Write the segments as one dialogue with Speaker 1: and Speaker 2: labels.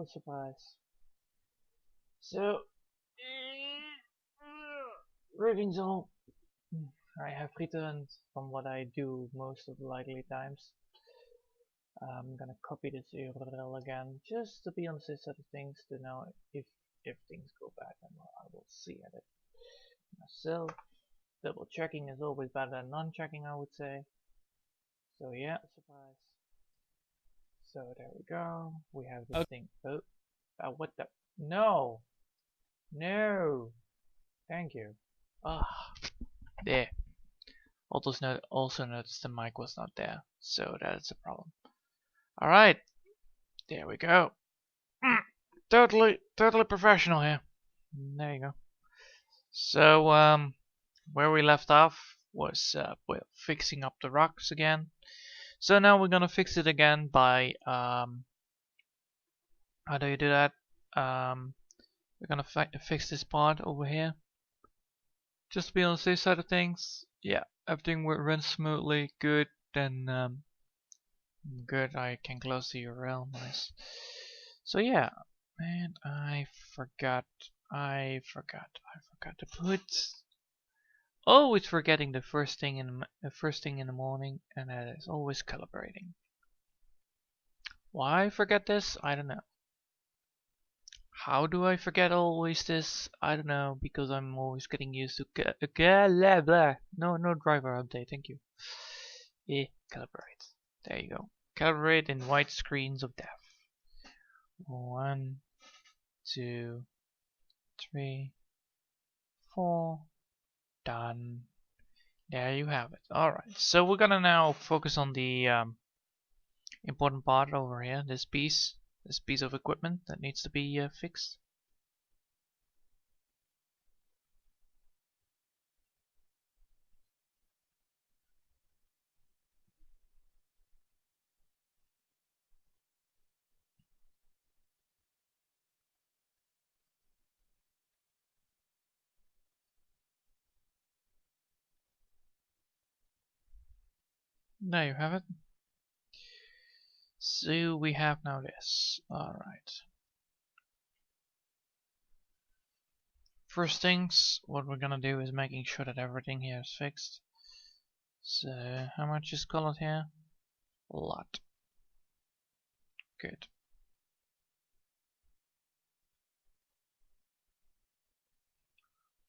Speaker 1: another surprise. So, greetings all. I have returned from what I do most of the likely times. I'm gonna copy this URL again, just to be on the safe side of things, to know if things go bad, then I will see at it myself. Double checking is always better than non-checking, I would say. So yeah, surprise. So there we go. We have this thing. Oh, what the? No, no. Thank you. Ah, there. Also noticed the mic was not there, so that's a problem. All right, there we go. Totally professional here. There you go. So where we left off was well, fixing up the rocks again. So now we're gonna fix it again by how do you do that? We're gonna fix this part over here. Just to be on the safe side of things. Yeah, everything will run smoothly. Good. Then good. I can close the URL. Nice. So yeah, man, I forgot to put. Always forgetting the first thing in the morning, and that is always calibrating. Why I forget this? I don't know. How do I forget always this? I don't know, because I'm always getting used to blah, blah. No driver update, thank you. Calibrate. There you go. Calibrate in white screens of death. 1, 2, 3, 4. Done. There you have it. Alright, so we're gonna now focus on the important part over here, this piece of equipment that needs to be fixed. There you have it. So we have now this. Alright. First things, what we're gonna do is making sure that everything here is fixed. So how much is colored here? A lot. Good.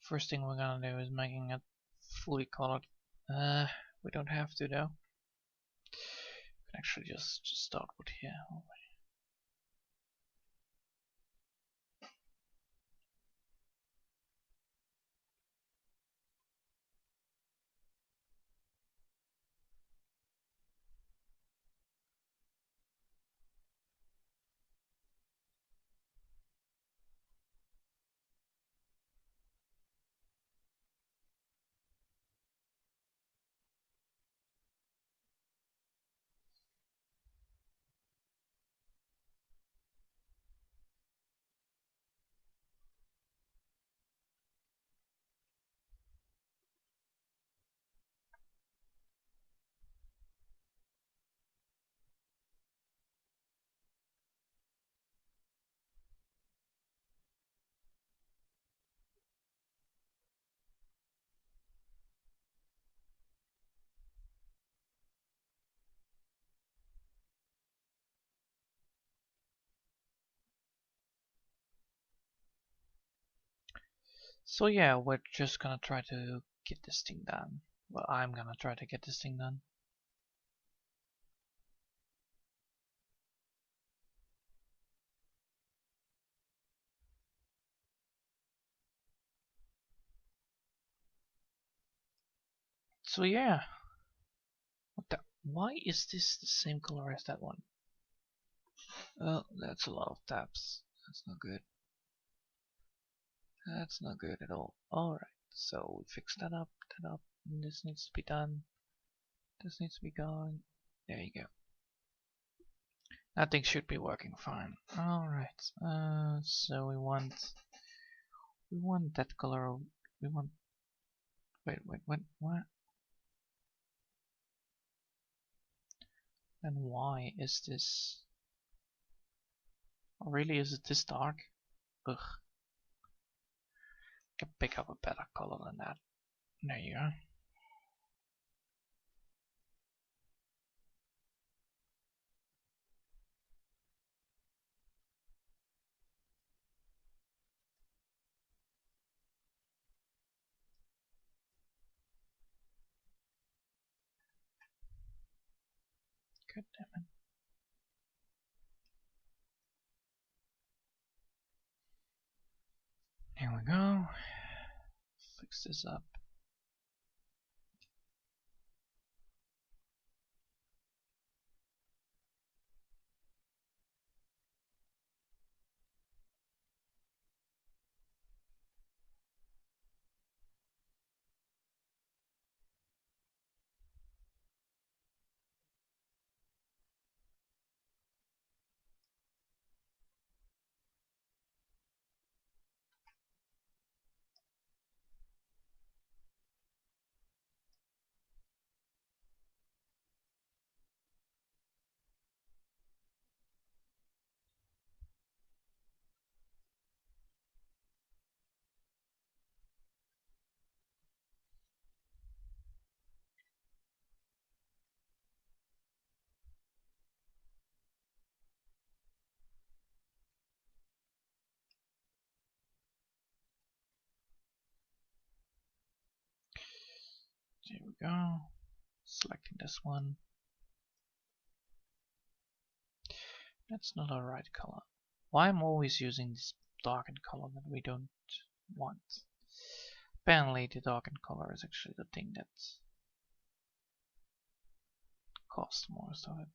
Speaker 1: First thing we're gonna do is making it fully colored. We don't have to though. We can actually just start with here. So yeah, we're just gonna try to get this thing done. Well, I'm gonna try to get this thing done. So yeah. What the? Why is this the same color as that one? Oh, that's a lot of tabs. That's not good. That's not good at all. Alright, so we fix that up, This needs to be done. This needs to be gone. There you go. That thing should be working fine. Alright, so we want that color. We want. Wait, what? And why is this? Really, is it this dark? Ugh. Can pick up a better color than that. There you go. God damn it. Here we go. Fix this up. There we go. Selecting this one. That's not the right color. Why I'm always using this darkened color that we don't want? Apparently the darkened color is actually the thing that costs most of it.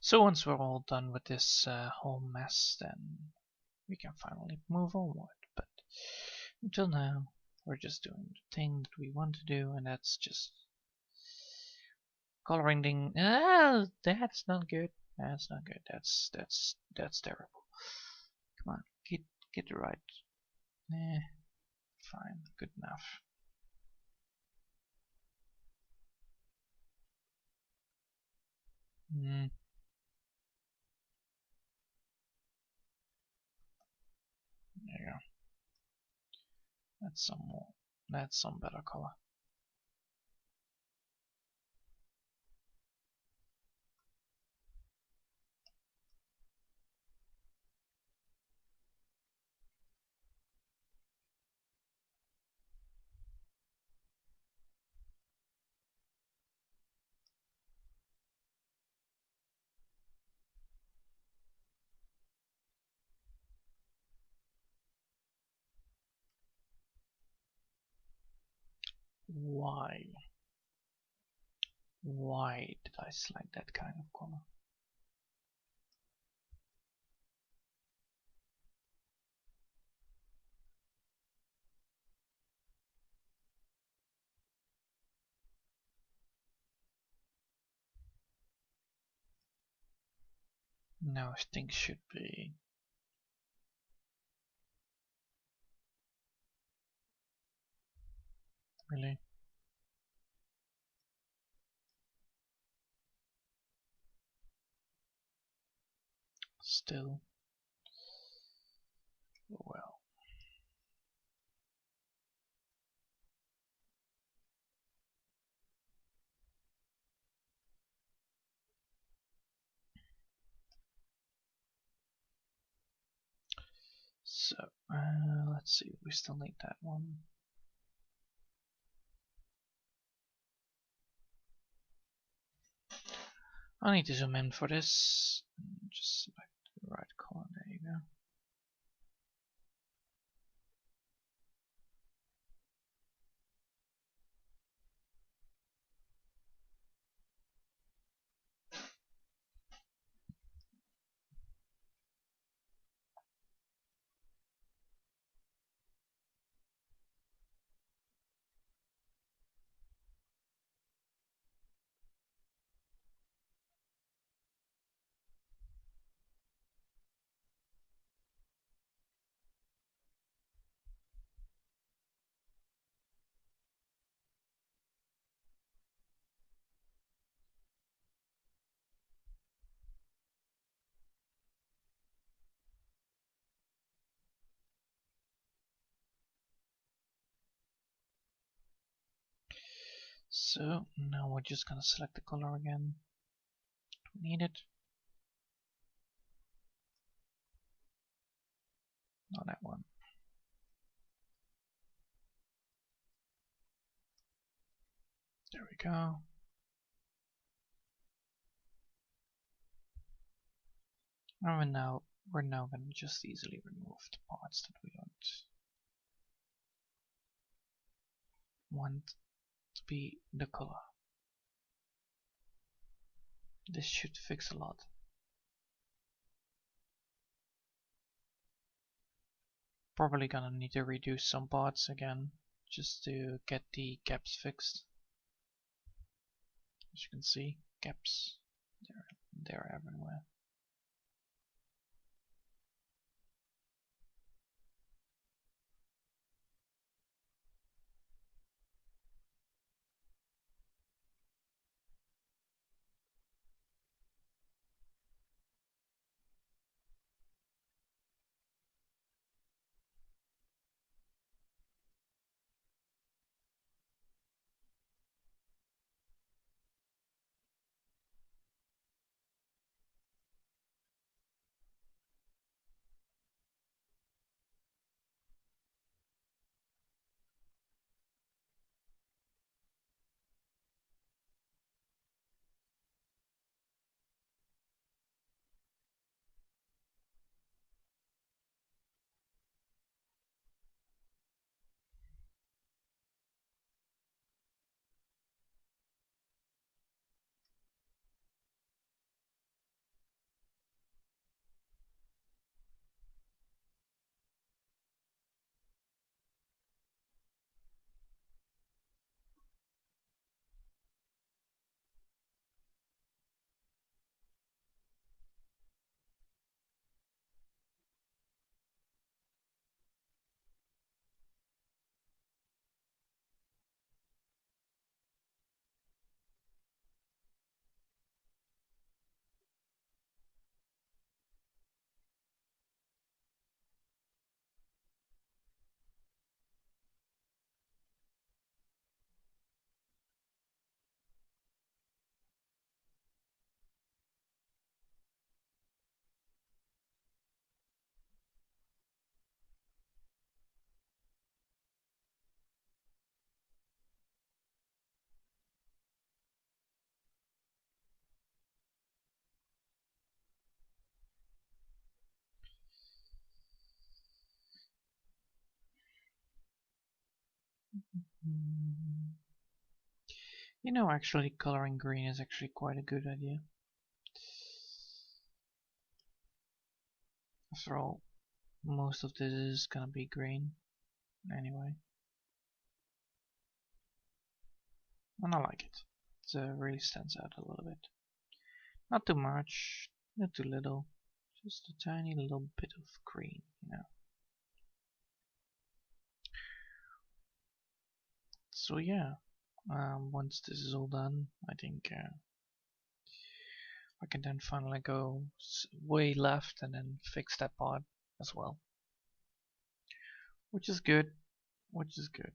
Speaker 1: So once we're all done with this whole mess, then we can finally move onward. But until now, we're just doing the thing that we want to do, and that's just coloring thing. Ah, that's not good. That's not good. That's terrible. Come on, get it right. Eh, fine, good enough. Hmm. There you go. That's some more. That's some better color. Why? Why did I select that kind of color? No, things should be. Really? Still. Well. So, let's see, we still need that one. I need to zoom in for this. Just select the right color, there you go. So now we're just gonna select the color again. Do we need it? Not that one. There we go. And we're now gonna just easily remove the parts that we don't want to be the color. This should fix a lot. Probably gonna need to reduce some parts again just to get the gaps fixed. As you can see, gaps, they're everywhere. You know, actually coloring green is actually quite a good idea. After all, most of this is gonna be green anyway. And I like it. It really stands out a little bit. Not too much, not too little. Just a tiny little bit of green, you know. So yeah, once this is all done, I think I can then finally go way left and then fix that part as well. Which is good, which is good.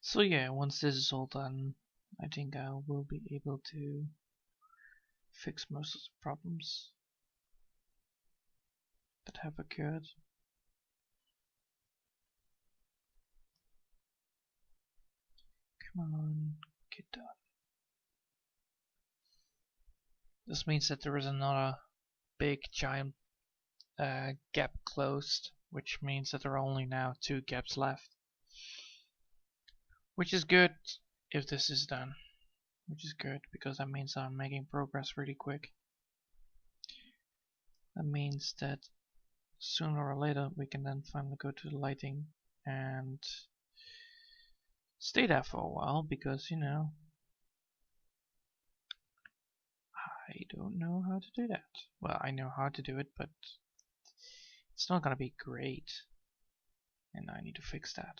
Speaker 1: So yeah, once this is all done, I think I will be able to fix most of the problems that have occurred. Come on, get done. This means that there is another big giant gap closed, which means that there are only now 2 gaps left. Which is good if this is done. Which is good because that means I'm making progress really quick. That means that sooner or later we can then finally go to the lighting and stay there for a while because, you know, I don't know how to do that. Well, I know how to do it, but it's not gonna be great. And I need to fix that.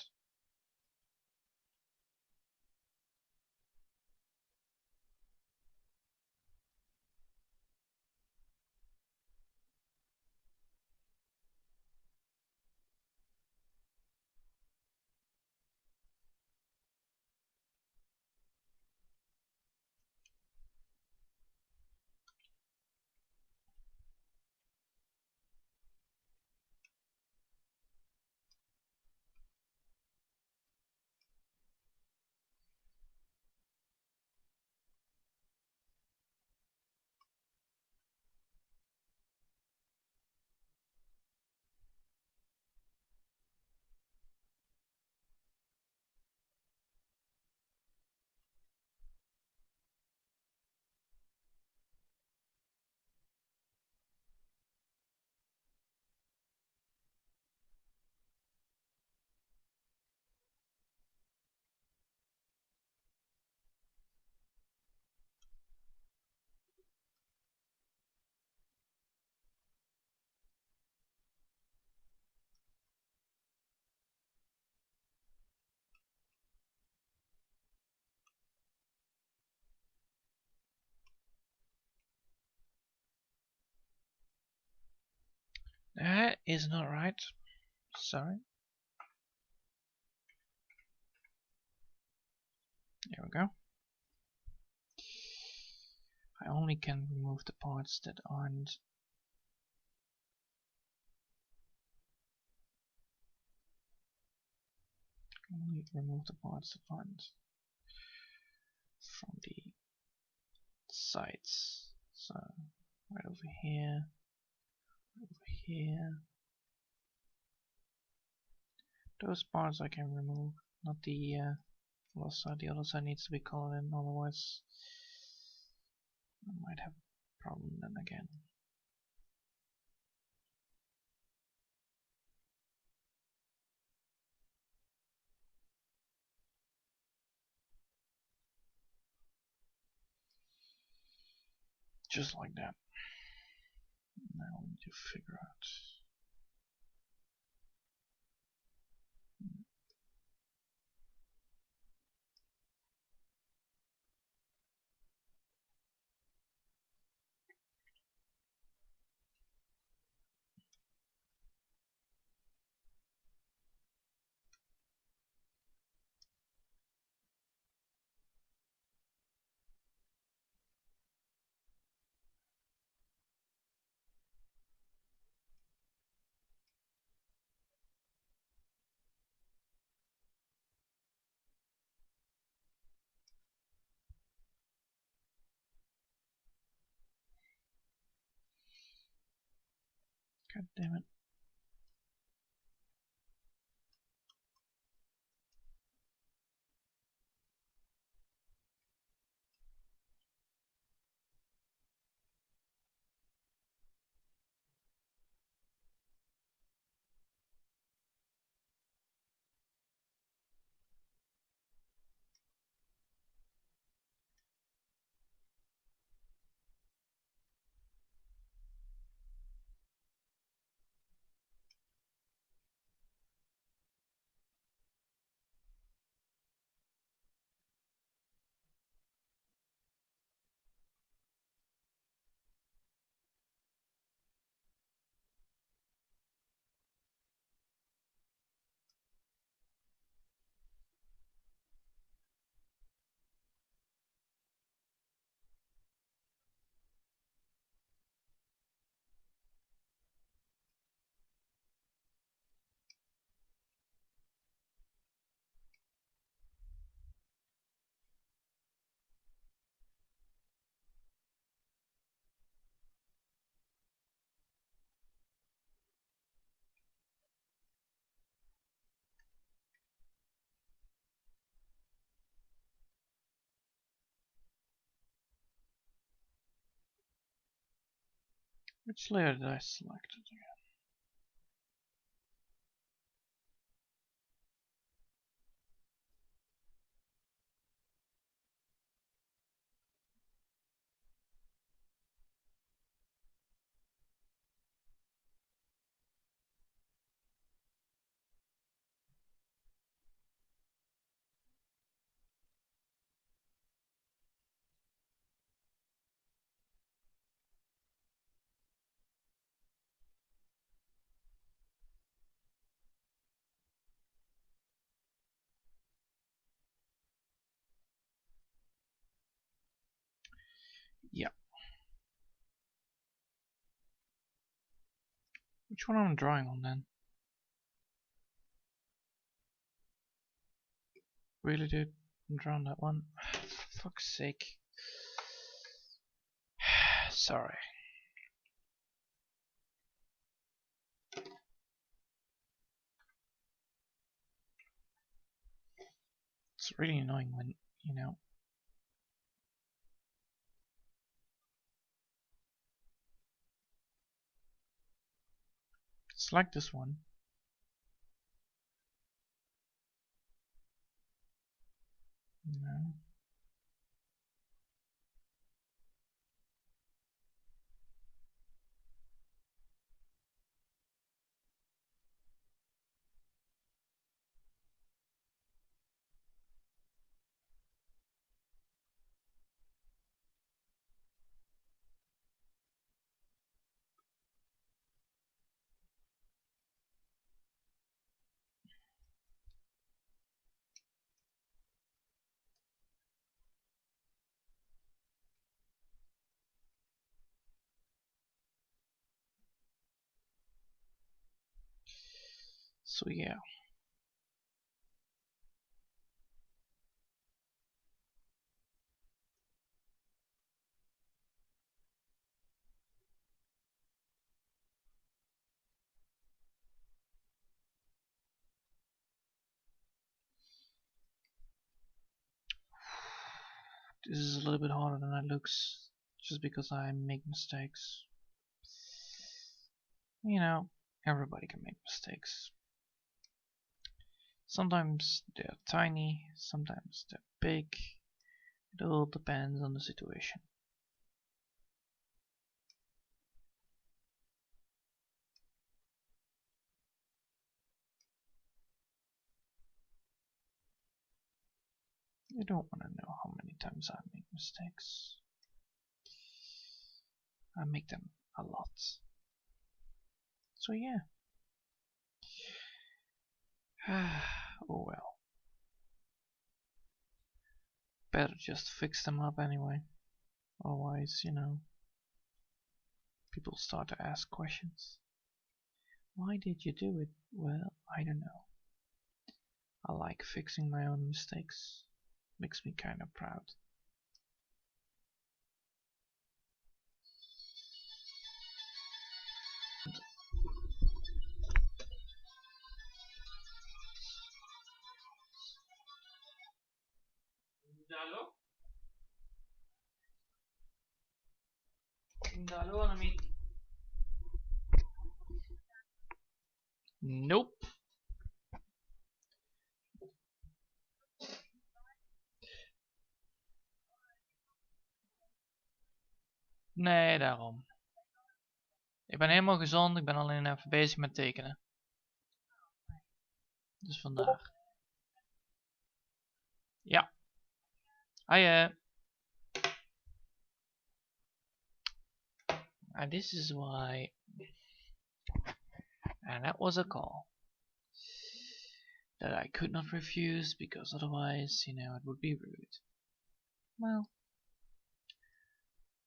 Speaker 1: That is not right. Sorry. There we go. I only can remove the parts that aren't only remove the parts that aren't from the sides. So right over here, over here. Those parts I can remove, not the other side. The other side needs to be colored in, otherwise I might have a problem then again. Just like that. Now we need to figure out. God damn it. Which layer did I select again? Yeah. Which one am I drawing on then? Really, dude? I'm drawing that one? For fuck's sake. Sorry. It's really annoying when, you know. It's like this one. No. So yeah. This is a little bit harder than it looks, just because I make mistakes. You know, everybody can make mistakes. Sometimes they're tiny, sometimes they're big. It all depends on the situation. You don't want to know how many times I make mistakes. I make them a lot. So yeah. Oh well. Better just fix them up anyway. Otherwise, you know, people start to ask questions. Why did you do it? Well, I don't know. I like fixing my own mistakes. Makes me kind of proud. Dalo? Dalo Anamit? Nope. Nee, daarom. Ik ben helemaal gezond, ik ben alleen even bezig met tekenen. Dus vandaar. Ja. Hiya. And this is why. And that was a call that I could not refuse because otherwise, you know, it would be rude. Well,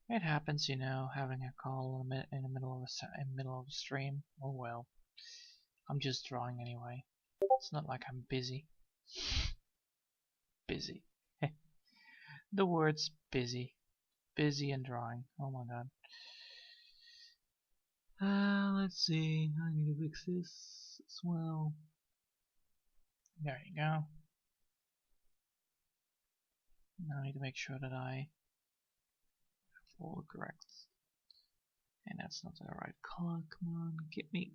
Speaker 1: it happens, you know, having a call in the middle of a stream. Oh well. I'm just drawing anyway. It's not like I'm busy. Busy. The words busy. Busy and drawing. Oh my god. Let's see. I need to fix this as well. There you go. Now I need to make sure that I have all the correct And that's not the right color. Come on, get me.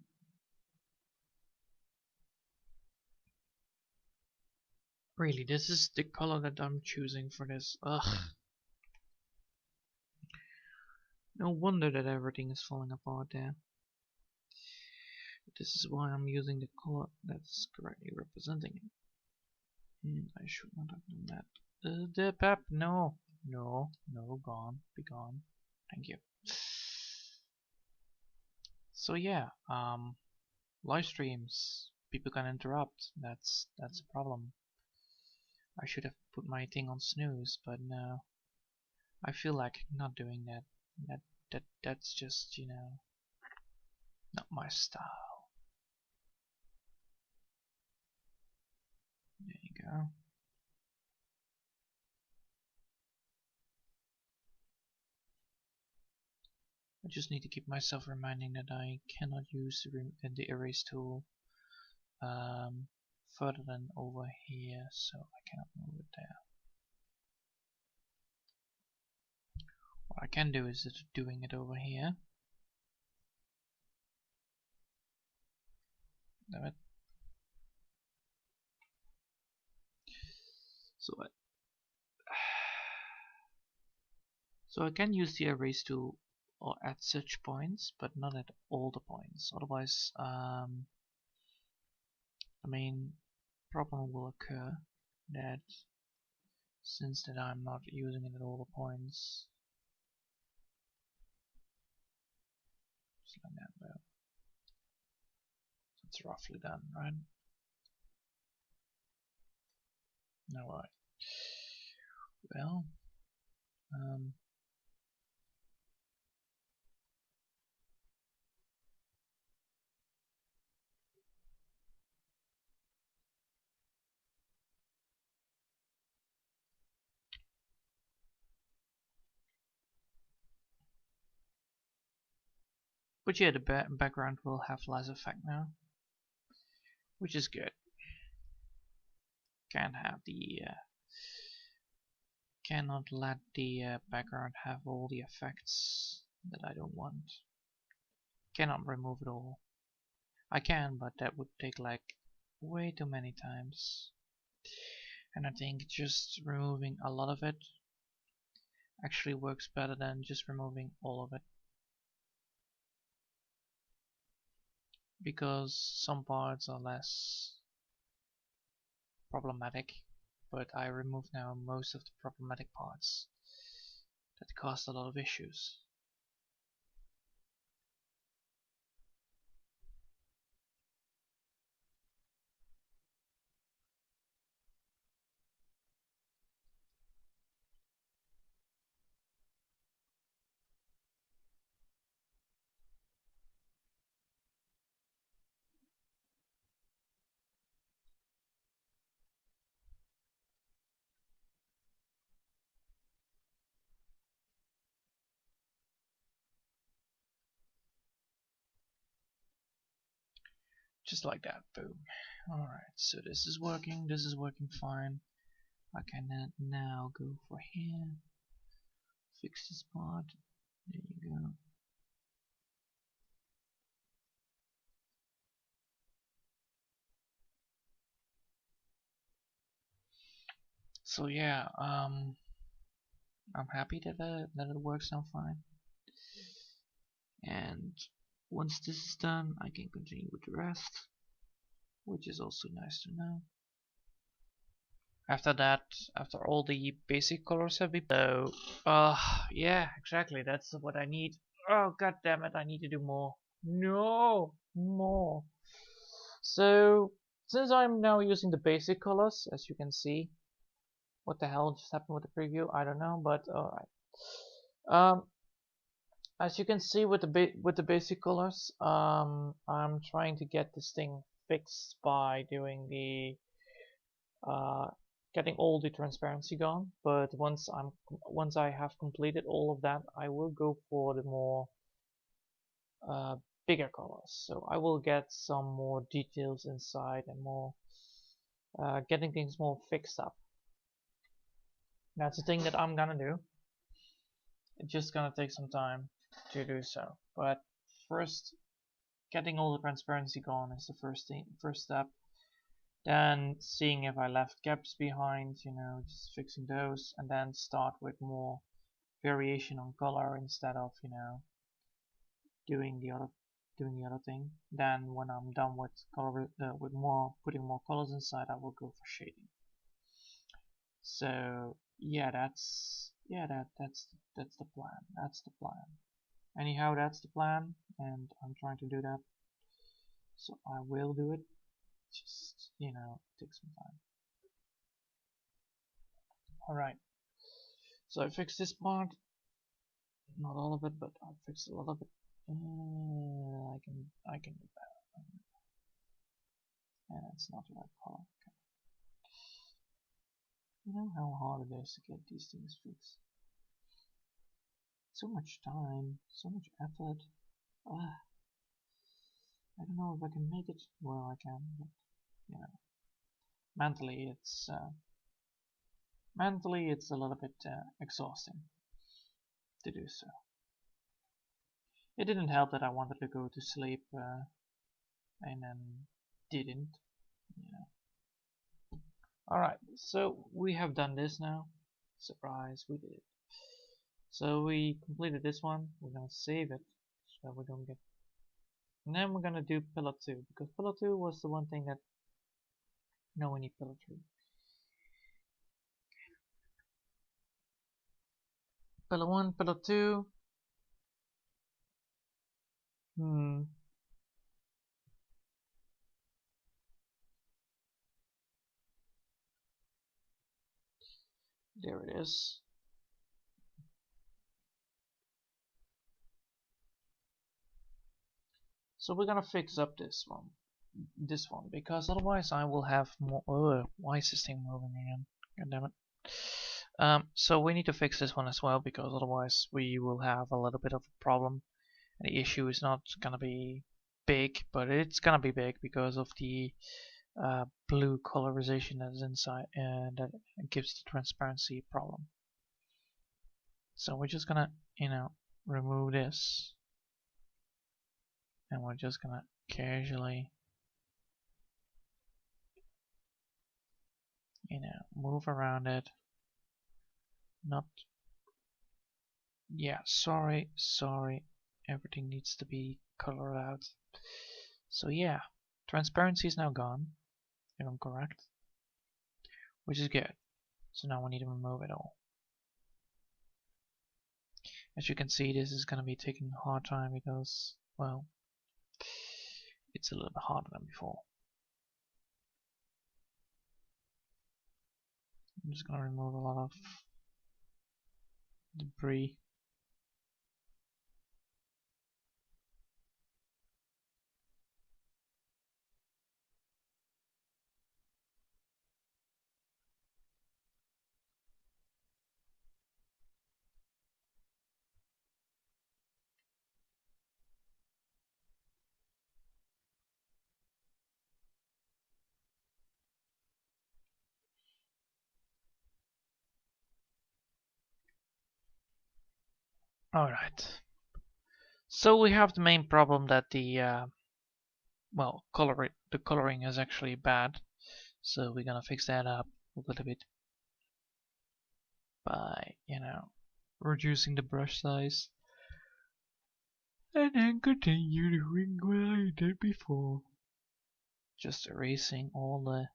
Speaker 1: Really, this is the color that I'm choosing for this. Ugh. No wonder that everything is falling apart there. This is why I'm using the color that's correctly representing it. And I should not have done that. The pep, no. No, gone. Be gone. Thank you. So yeah, live streams. People can interrupt. That's a problem. I should have put my thing on snooze, but no. I feel like not doing that. That's just, you know, not my style. There you go. I just need to keep myself reminding that I cannot use the erase tool further than over here, so I cannot move it there. What I can do is doing it over here. Damn it. So I can use the erase tool or at such points, but not at all the points. Otherwise, the main problem will occur that since that I'm not using it at all the points, just like that. Well, it's roughly done, right? Alright. Well, but yeah, the background will have less effect now, which is good. Can't have the cannot let the background have all the effects that I don't want. Cannot remove it all. I can, but that would take like way too many times. And I think just removing a lot of it actually works better than just removing all of it. Because some parts are less problematic, but I remove now most of the problematic parts that cause a lot of issues. Just like that, boom. Alright, so this is working fine. I can now go for here, fix this part, there you go. So yeah, I'm happy that it works now fine. And once this is done, I can continue with the rest, which is also nice to know. After that, after all the basic colors have been, so yeah, exactly, that's what I need. Oh god damn it, I need to do more. No, more. So since I'm now using the basic colors, as you can see, what the hell just happened with the preview? I don't know, but alright. As you can see with the basic colors, I'm trying to get this thing fixed by doing the getting all the transparency gone. But once I have completed all of that, I will go for the more bigger colors. So I will get some more details inside and more getting things more fixed up. That's the thing that I'm gonna do. It's just gonna take some time. to do so. But first, getting all the transparency gone is the first step. Then seeing if I left gaps behind, just fixing those, and then start with more variation on color instead of, doing the other thing. Then when I'm done with color, putting more colors inside, I will go for shading. So yeah, that's the plan. That's the plan. Anyhow, that's the plan, and I'm trying to do that. So I will do it. Just take some time. All right. So I fixed this part. Not all of it, but I fixed a lot of it. I can do better. And it's not the right color. Okay. You know how hard it is to get these things fixed. So much time, so much effort. I don't know if I can make it. Well, I can, but mentally it's a little bit exhausting to do so. It didn't help that I wanted to go to sleep and then didn't. Alright, so we have done this now. Surprise, we did. So we completed this one. We're gonna save it so we don't get. And then we're gonna do pillar 2 because pillar 2 was the one thing that we need pillar 3. Pillar 1, pillar 2. There it is. So we're gonna fix up this one because otherwise I will have more. Why is this thing moving again? God damn it. So we need to fix this one as well because otherwise we will have a little bit of a problem. And the issue is not gonna be big, but it's gonna be big because of the blue colorization that is inside and that gives the transparency problem. So we're just gonna, remove this. And we're just gonna casually move around it. Not, yeah, sorry, everything needs to be colored out. So yeah, transparency is now gone, if I'm correct, which is good. So now we need to remove it all. As you can see, this is gonna be taking a hard time because, well, it's a little bit harder than before. I'm just gonna remove a lot of debris. Alright. So we have the main problem that the the coloring is actually bad. So we're gonna fix that up a little bit by, reducing the brush size. And then continue doing what I did before. Just erasing all the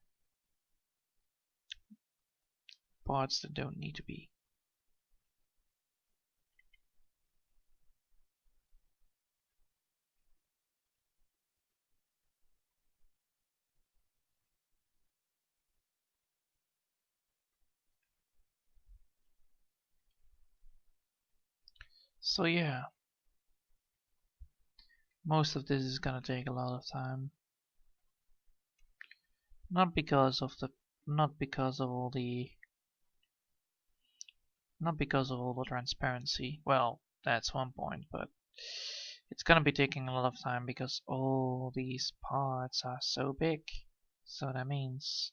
Speaker 1: parts that don't need to be. So yeah, most of this is gonna take a lot of time. Not because of all the transparency. Well, that's one point, but it's gonna be taking a lot of time because all these parts are so big. So that means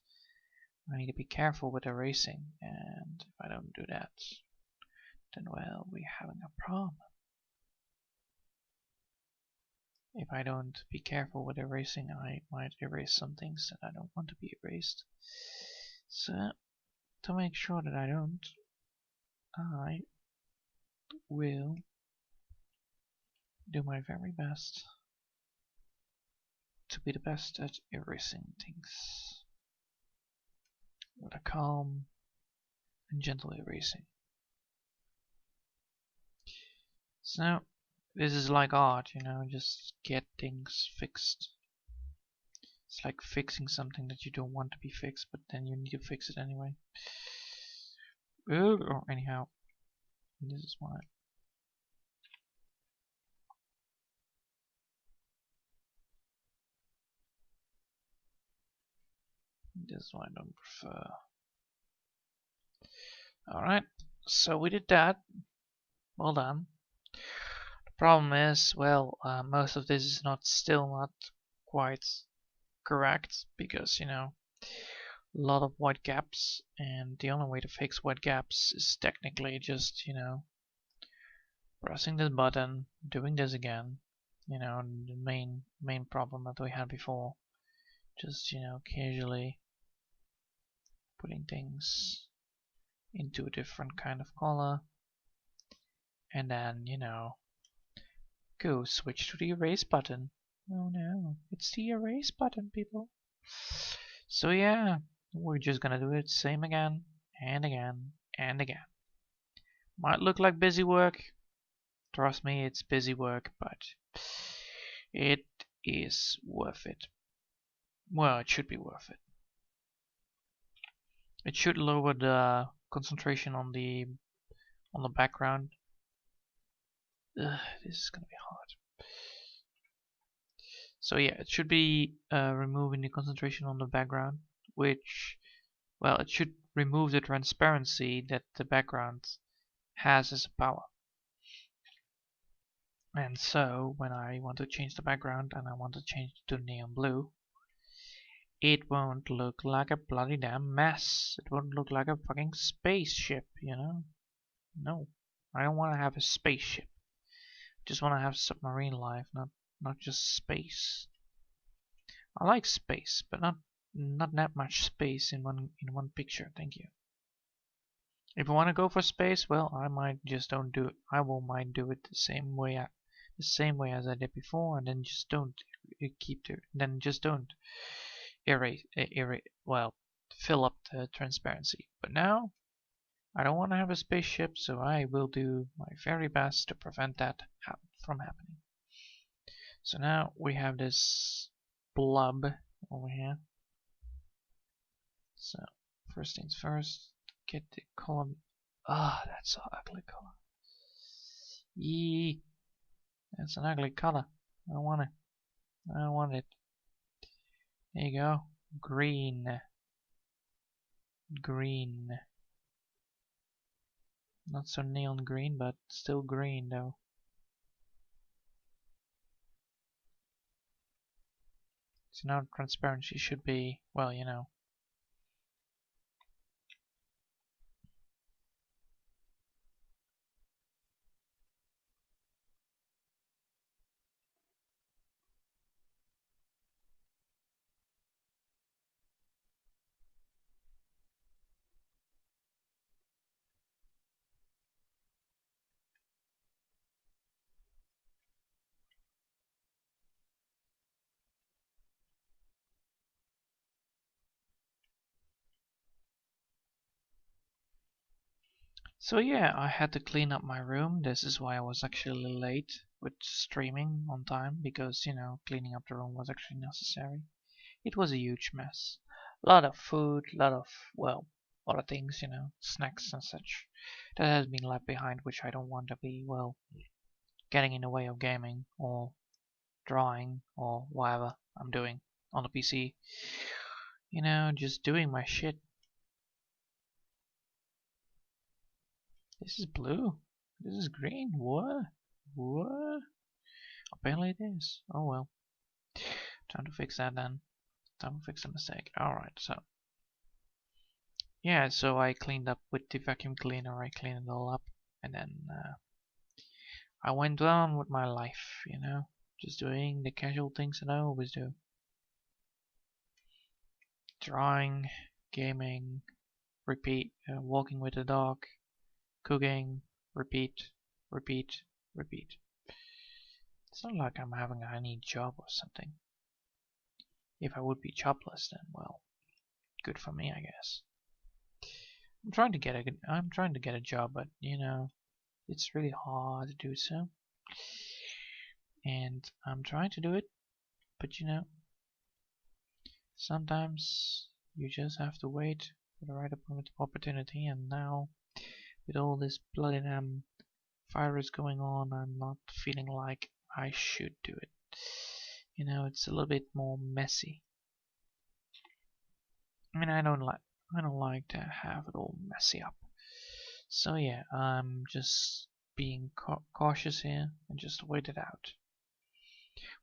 Speaker 1: I need to be careful with erasing, and if I don't do that, then well, we're having a problem. if I don't be careful with erasing, I might erase some things that I don't want to be erased. So, to make sure that I don't, I will do my very best to be the best at erasing things with a calm and gentle erasing. So this is like art, you know, just get things fixed. It's like fixing something that you don't want to be fixed, but then you need to fix it anyway. Or anyhow, this is why. This is why I don't prefer. Alright, so we did that. Well done. The problem is, well, most of this is still not quite correct, because, you know, a lot of white gaps, and the only way to fix white gaps is technically just, you know, pressing this button, doing this again, you know, the main problem that we had before. Just, you know, casually putting things into a different kind of color, and then, you know, go switch to the erase button. Oh no, it's the erase button, people. So yeah, we're just gonna do it same again and again and again. Might look like busy work. Trust me, it's busy work, but it is worth it. Well, it should be worth it. It should lower the concentration on the background. Ugh, this is gonna be hard. So yeah, it should be removing the concentration on the background, which, well, it should remove the transparency that the background has as a power. And so when I want to change the background and I want to change it to neon blue, it won't look like a bloody damn mess. It won't look like a fucking spaceship, you know? No, I don't want to have a spaceship. I just want to have submarine life, not just space. I like space, but not that much space in one picture. Thank you. If I want to go for space, well, I might just don't do it. I might do it the same way as I did before, and then just don't then just don't well, fill up the transparency. But now I don't want to have a spaceship, so I will do my very best to prevent that from happening. So now we have this blob over here. So first things first, get the color. Ah, that's an ugly color. Yee, that's an ugly color. I don't want it. I don't want it. There you go. Green. Green. Not so neon green, but still green though. So now transparency should be, well, you know. So yeah, I had to clean up my room. This is why I was actually late with streaming on time, because, you know, cleaning up the room was actually necessary. It was a huge mess. A lot of food, a lot of, well, a lot of things, you know, snacks and such, that has been left behind, which I don't want to be, well, getting in the way of gaming or drawing or whatever I'm doing on the PC. You know, just doing my shit. This is blue. This is green. What? What? Apparently it is. Oh well. Time to fix that then. Time to fix the mistake. Alright, so. Yeah, so I cleaned up with the vacuum cleaner. I cleaned it all up. And then I went on with my life, you know. Just doing the casual things that I always do. Drawing, gaming, repeat, walking with the dog, cooking, repeat, repeat, repeat. It's not like I'm having any job or something. If I would be jobless, then well, good for me, I guess. I'm trying to get a job, but you know, it's really hard to do so. And I'm trying to do it, but you know, sometimes you just have to wait for the right opportunity, and now with all this bloody damn virus going on, I'm not feeling like I should do it. You know, it's a little bit more messy. I mean, I don't like to have it all messy up. So yeah, I'm just being cautious here and just wait it out.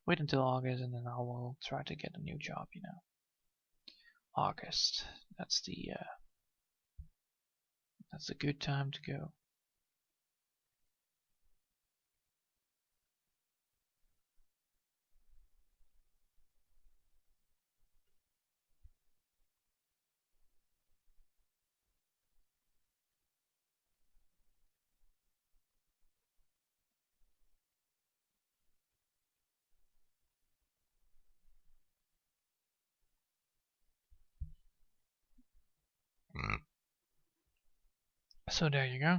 Speaker 1: Wait until August, and then I will try to get a new job. You know, August. That's a good time to go. So there you go.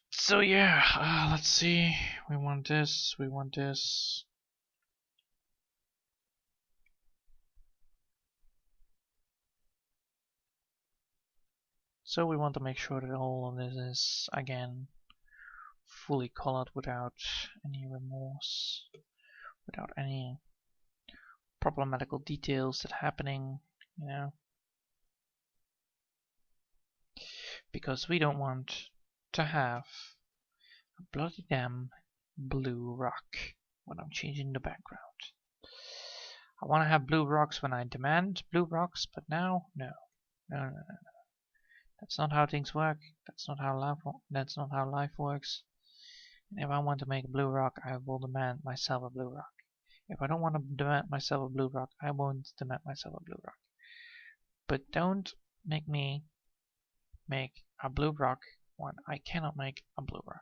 Speaker 1: So yeah, let's see. We want this. We want this. So we want to make sure that all of this is again fully colored without any remorse, without any problematical details that happening, you know, because we don't want to have a bloody damn blue rock when I'm changing the background. I want to have blue rocks when I demand blue rocks, but now, no. No. That's not how things work. That's not how life works. And if I want to make a blue rock, I will demand myself a blue rock. If I don't want to demand myself a blue rock, I won't demand myself a blue rock. But don't make me make a blue rock when I cannot make a blue rock.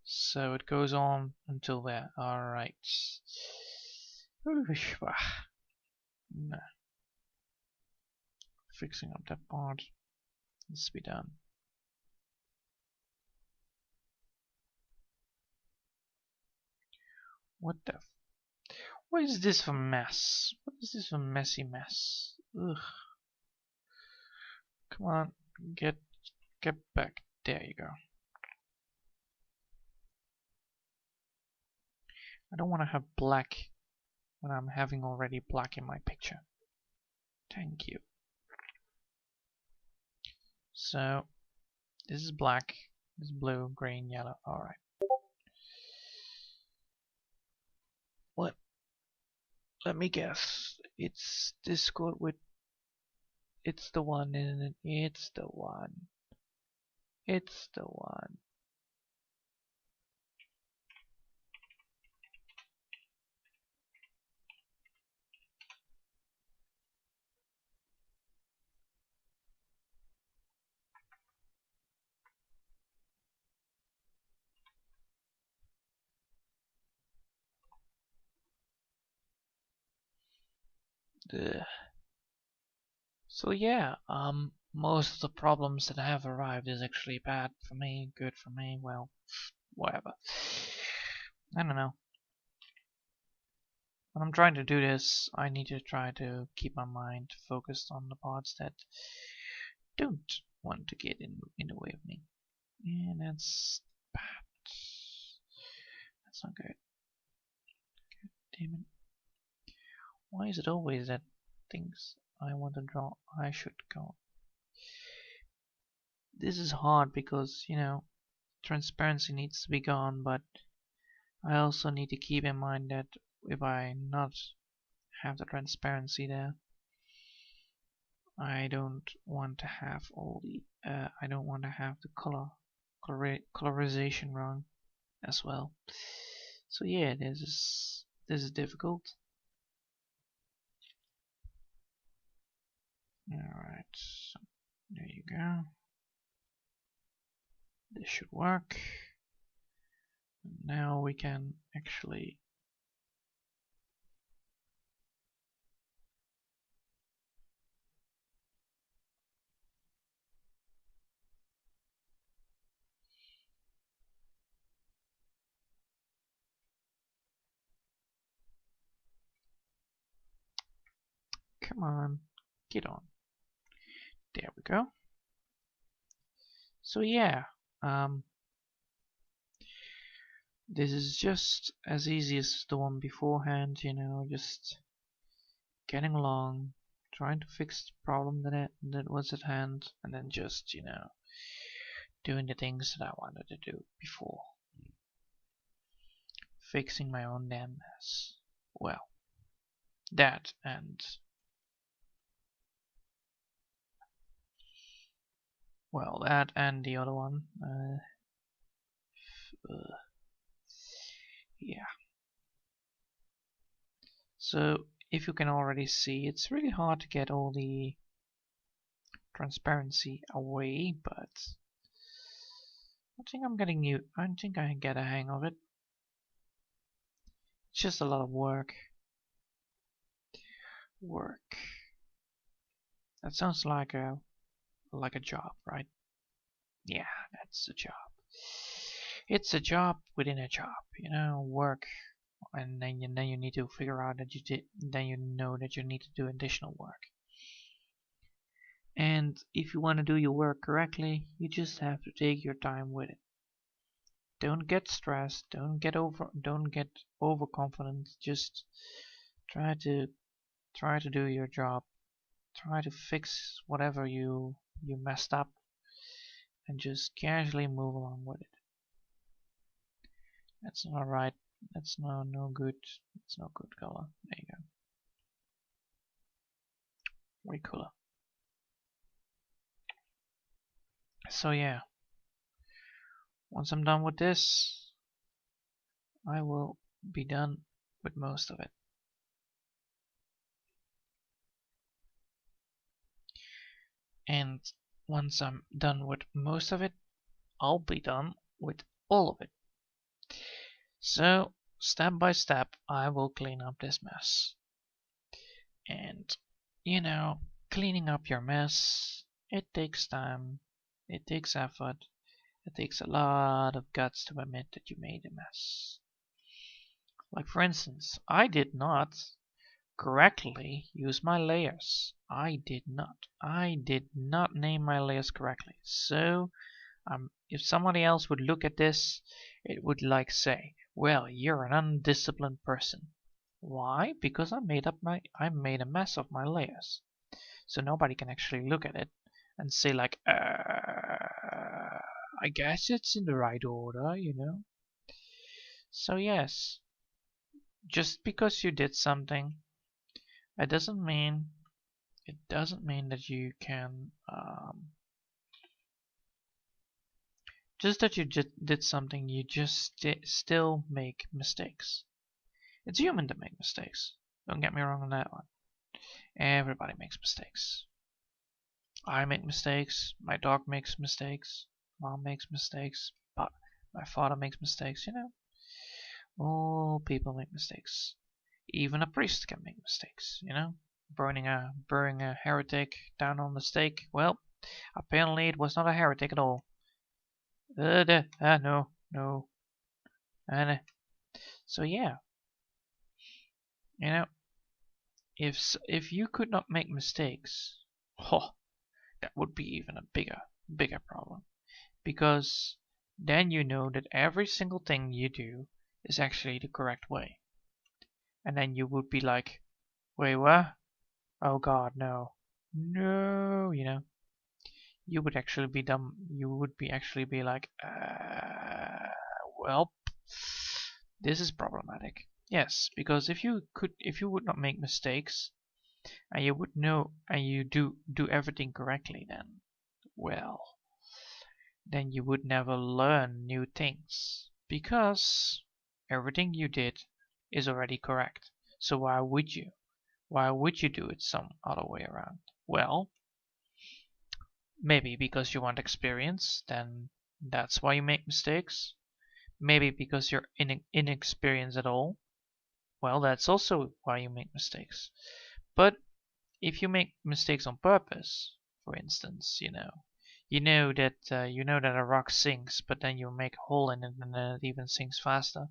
Speaker 1: So it goes on until there. Alright. No. Fixing up that part needs to be done. What is this for mess? What is this for messy mess? Ugh. Come on, get back. There you go. I don't want to have black when I'm having already black in my picture. Thank you. So, this is black, this is blue, green, yellow. Alright. What? Let me guess. It's Discord with... It's the one, isn't it? It's the one. It's the one. Ugh. So yeah, most of the problems that have arrived is actually bad for me, good for me, well, whatever. I don't know. When I'm trying to do this, I need to try to keep my mind focused on the parts that don't want to get in the way of me. And that's bad. That's not good. God damn it. Why is it always that things I want to draw I should go? This is hard because, you know, transparency needs to be gone, but I also need to keep in mind that if I not have the transparency there, I don't want to have all the I don't want to have the colorization wrong as well. So yeah, this is difficult. Alright, so there you go. This should work. Now we can actually come on, get on. There we go. So yeah, this is just as easy as the one beforehand, you know, just getting along, trying to fix the problem that was at hand, and then just, you know, doing the things that I wanted to do before. Fixing my own damn mess. Well, that and the other one. Yeah. So if you can already see, it's really hard to get all the transparency away, but I think I think I get a hang of it. It's just a lot of work. That sounds like a job, right? Yeah, that's a job. It's a job within a job, you know, work, and then you need to figure out that then you know that you need to do additional work. And if you want to do your work correctly, you just have to take your time with it. Don't get stressed, don't get overconfident, just try to do your job. Try to fix whatever you messed up and just casually move along with it. That's not right. That's no good. It's no good color. There you go. Way cooler. So yeah, once I'm done with this, I will be done with most of it. And once I'm done with most of it, I'll be done with all of it. So step by step, I will clean up this mess. And you know, cleaning up your mess, it takes time, it takes effort, it takes a lot of guts to admit that you made a mess. Like for instance, I did not correctly use my layers. I did not name my layers correctly. So if somebody else would look at this, it would like say, well, you're an undisciplined person. Why? Because I made a mess of my layers. So nobody can actually look at it and say like, I guess it's in the right order, you know. So yes, just because you did something, it doesn't mean that you can just that you just did something. You just still make mistakes. It's human to make mistakes. Don't get me wrong on that one. Everybody makes mistakes. I make mistakes. My dog makes mistakes. Mom makes mistakes. But my father makes mistakes. You know, all people make mistakes. Even a priest can make mistakes. You know, burning a heretic down on the stake. Well, apparently it was not a heretic at all. No. And so yeah, you know, if you could not make mistakes, oh, that would be even a bigger problem, because then you know that every single thing you do is actually the correct way, and then you would be like, wait, what? Oh God, no, you know, you would actually be dumb. You would actually be like, well, this is problematic. Yes, because if you would not make mistakes, and you would know, and you do everything correctly, then, well, then you would never learn new things, because everything you did is already correct. So why would you? Why would you do it some other way around? Well, maybe because you want experience, then that's why you make mistakes. Maybe because you're inexperienced at all. Well, that's also why you make mistakes. But if you make mistakes on purpose, for instance, you know that a rock sinks, but then you make a hole in it and then it even sinks faster.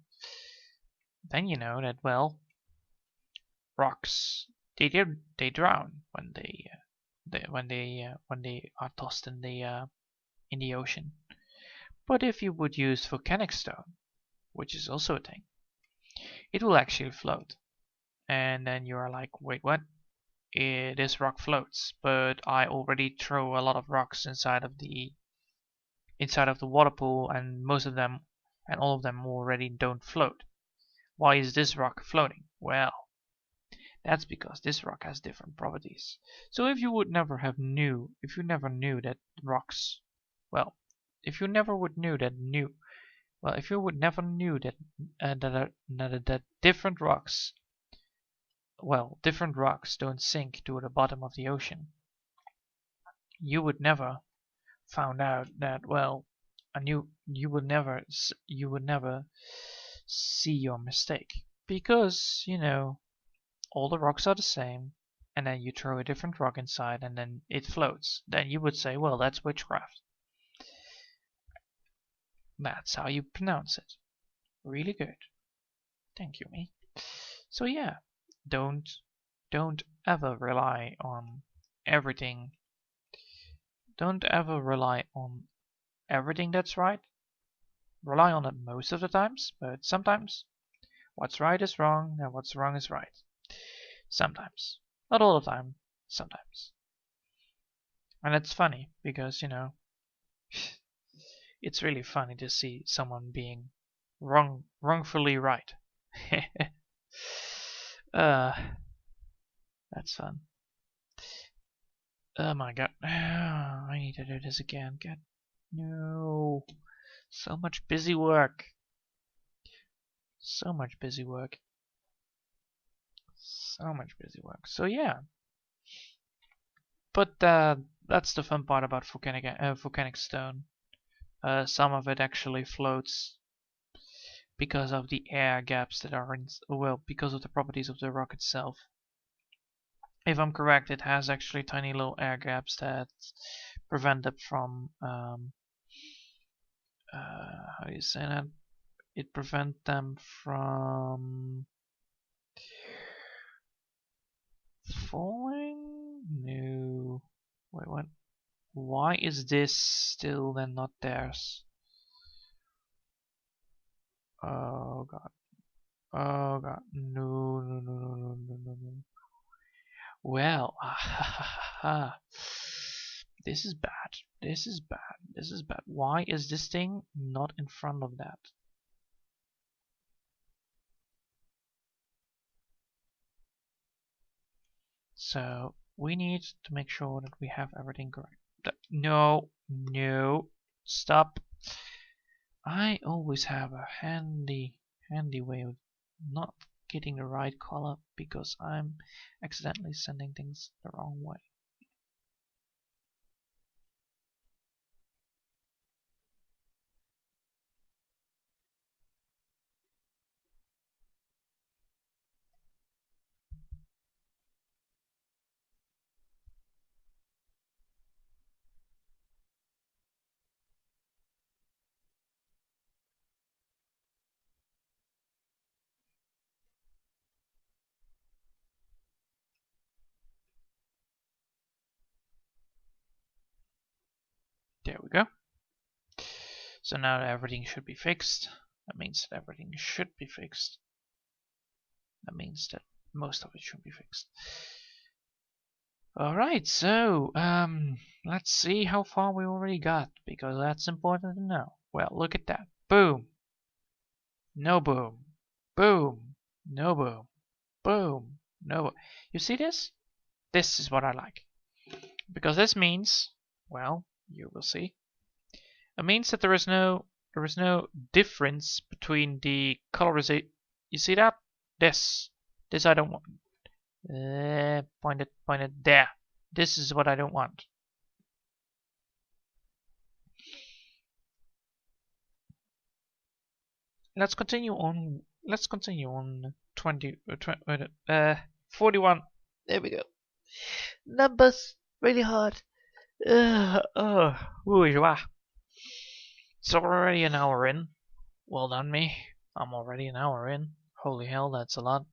Speaker 1: Then you know that, well, rocks they drown when they are tossed in the ocean. But if you would use volcanic stone, which is also a thing, it will actually float. And then you are like, wait, what? This rock floats, but I already throw a lot of rocks inside of the water pool, and most of them and all of them already don't float. Why is this rock floating? Well, that's because this rock has different properties. So if you never knew that rocks, well, if you never would knew that if you would never knew that that different rocks don't sink to the bottom of the ocean, you would never found out that, well, and you would never see your mistake, because all the rocks are the same, and then you throw a different rock inside and then it floats. Then you would say, well, that's witchcraft. That's how you pronounce it. Really good. Thank you, me. So yeah, don't ever rely on everything. Don't ever rely on everything that's right. Rely on it most of the times, but sometimes what's right is wrong and what's wrong is right. Sometimes. Not all the time, sometimes. And it's funny because, it's really funny to see someone being wrongfully right. That's fun. Oh my god. I need to do this again. God, no. So much busy work. So much busy work. So much busy work. So yeah. But that's the fun part about volcanic stone. Some of it actually floats because of the air gaps that are because of the properties of the rock itself. If I'm correct, it has actually tiny little air gaps that prevent it from how do you say that? It prevents them from falling? No. Wait, what? Why is this still then not theirs? Oh god. Oh god. No, no, no, no, no, no, no, no. Well, this is bad. This is bad. This is bad. Why is this thing not in front of that? So we need to make sure that we have everything correct. No, no, stop. I always have a handy way of not getting the right color because I'm accidentally sending things the wrong way. There we go. So now everything should be fixed. That means that everything should be fixed. That means that most of it should be fixed. Alright, so let's see how far we already got, because that's important to know. Well, look at that. Boom. No boom. Boom. No boom. Boom. No boom. You see this?
Speaker 2: This is what I like. Because this means, well, you will see. It means that there is no difference between the colorization. You see that? This I don't want. Point it there. This is what I don't want. Let's continue on 41. There we go. Numbers really hard. Bourgeois. So we're already an hour in. Well done me. I'm already an hour in. Holy hell, that's a lot.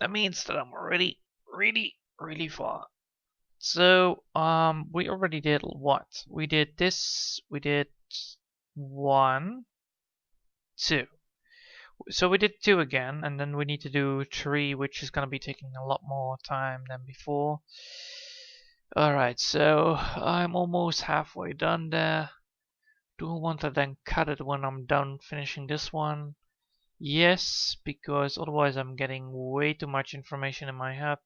Speaker 2: That means that I'm already really far. So we already did what? We did this. We did 1, 2. So we did 2 again, and then we need to do 3, which is gonna be taking a lot more time than before. Alright, so I'm almost halfway done there. Do I want to then cut it when I'm done finishing this one? Yes, because otherwise I'm getting way too much information in my head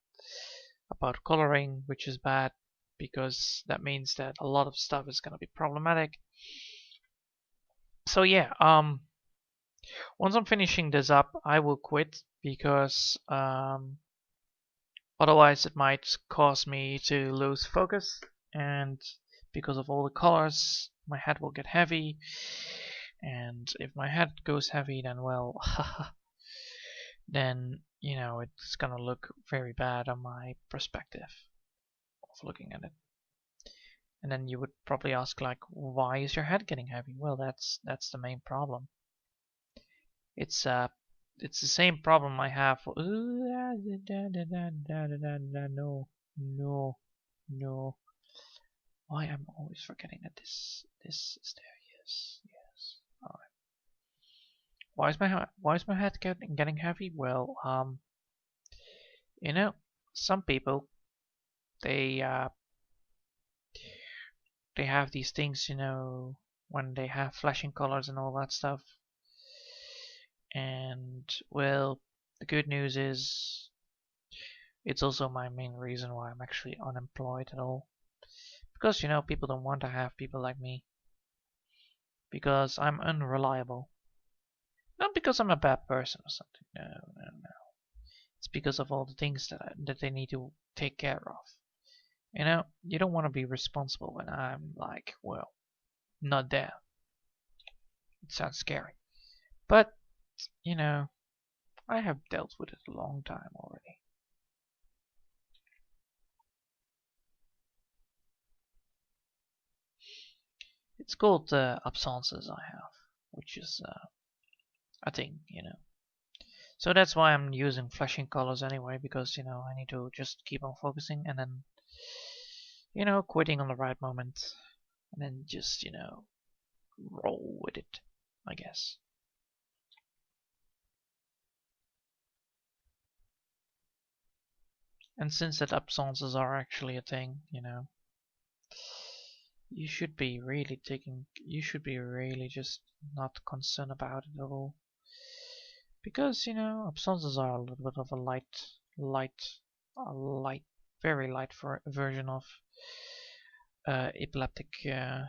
Speaker 2: about coloring, which is bad, because that means that a lot of stuff is gonna be problematic. So yeah, once I'm finishing this up, I will quit, because otherwise it might cause me to lose focus, and because of all the colors, my head will get heavy, and if my head goes heavy, then well, then you know it's gonna look very bad on my perspective of looking at it. And then you would probably ask, like, why is your head getting heavy? Well, that's the main problem. It's the same problem I have for no. Why I'm always forgetting that this is there. Yes. All right. Why is my head getting heavy? Well, you know, some people they have these things, you know, when they have flashing colors and all that stuff. And well, the good news is it's also my main reason why I'm actually unemployed at all. Because, you know, people don't want to have people like me. Because I'm unreliable. Not because I'm a bad person or something. No. It's because of all the things that they need to take care of. You know, you don't want to be responsible when I'm like, well, not there. It sounds scary. But, you know, I have dealt with it a long time already. It's called absences I have, which is a thing, you know. So that's why I'm using flashing colors anyway, because, you know, I need to just keep on focusing and then, you know, quitting on the right moment. And then just, you know, roll with it, I guess. And since that absences are actually a thing, you know, you should be really just not concerned about it at all. Because, you know, absences are a little bit of a very light version of epileptic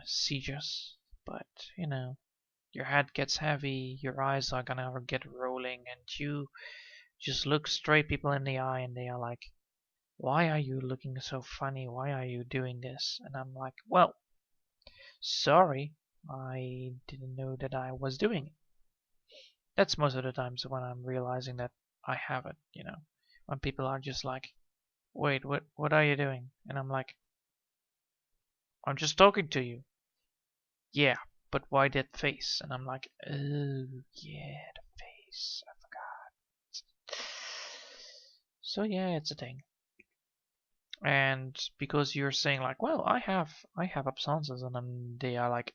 Speaker 2: seizures. But, you know, your head gets heavy, your eyes are gonna get rolling, and you just look straight people in the eye and they are like, why are you looking so funny? Why are you doing this? And I'm like, well, sorry, I didn't know that I was doing it. That's most of the times when I'm realizing that I have it, you know. When people are just like, wait, what are you doing? And I'm like, I'm just talking to you. Yeah, but why that face? And I'm like, oh, yeah, the face. I forgot. So yeah, it's a thing. And because you're saying like, well, I have absences, and then they are like,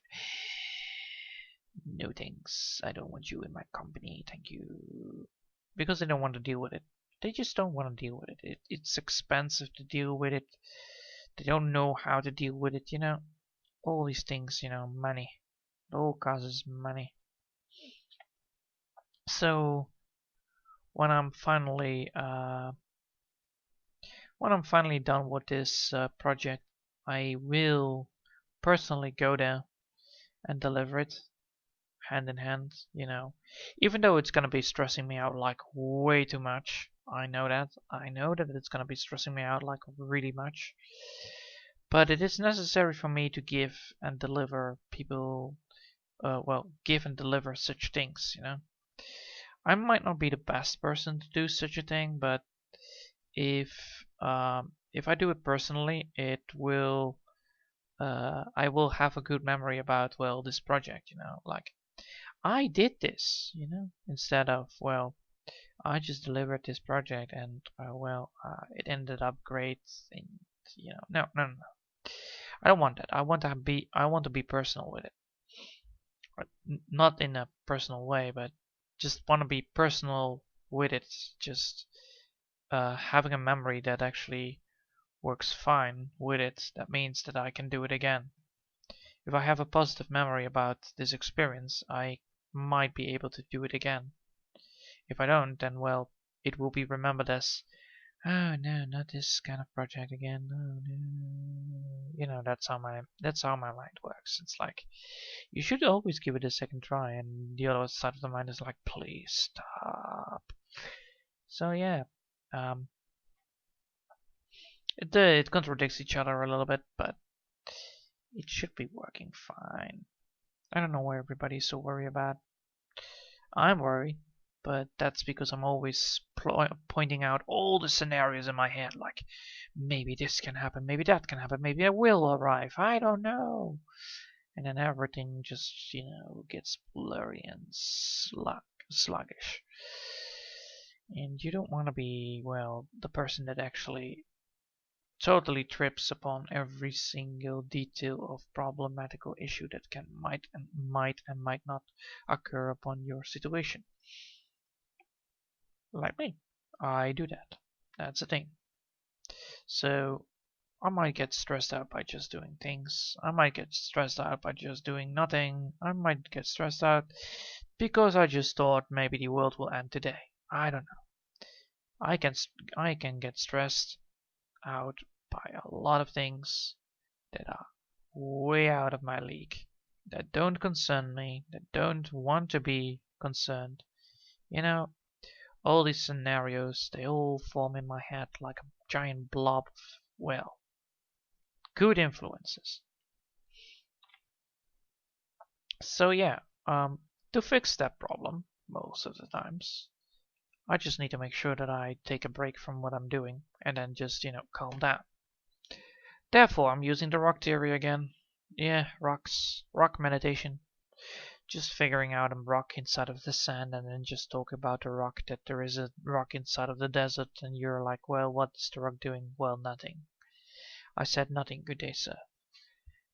Speaker 2: no thanks, I don't want you in my company, thank you. Because they don't want to deal with it. They just don't want to deal with it. It's expensive to deal with it. They don't know how to deal with it, you know. All these things, you know, money. It all causes money. So when I'm finally when I'm finally done with this project, I will personally go there and deliver it hand in hand, even though it's gonna be stressing me out like way too much. I know that. I know that it's gonna be stressing me out like really much. But it is necessary for me to give and deliver people, give and deliver such things. I might not be the best person to do such a thing, but if I do it personally, I will have a good memory about, well, this project, like I did this, instead of, well, I just delivered this project and, it ended up great. And, no, no, no, no. I don't want that. I want to be personal with it. Not in a personal way, but just want to be personal with it. Just having a memory that actually works fine with it. That means that I can do it again. If I have a positive memory about this experience, I might be able to do it again. If I don't, then, well, it will be remembered as, oh no, not this kind of project again. Oh no. That's how my mind works. It's like, you should always give it a second try, and the other side of the mind is like, please stop. So yeah, um, it contradicts each other a little bit, but it should be working fine. I don't know why everybody's so worried about. I'm worried, but that's because I'm always pointing out all the scenarios in my head, like maybe this can happen, maybe that can happen, maybe I will arrive, I don't know. And then everything just, gets blurry and sluggish. And you don't want to be, well, the person that actually totally trips upon every single detail of problematical issue that might not occur upon your situation. Like me, I do that. That's the thing. So I might get stressed out by just doing things. I might get stressed out by just doing nothing. I might get stressed out because I just thought maybe the world will end today. I don't know. I can get stressed out by a lot of things that are way out of my league, that don't concern me, that don't want to be concerned. All these scenarios, they all form in my head like a giant blob of, well, good influences. So yeah, to fix that problem, most of the times, I just need to make sure that I take a break from what I'm doing and then just, calm down. Therefore, I'm using the rock theory again. Yeah, rocks, rock meditation. Just figuring out a rock inside of the sand and then just talk about the rock, that there is a rock inside of the desert, and you're like, well, what's the rock doing? Well, nothing. I said nothing, good day, sir.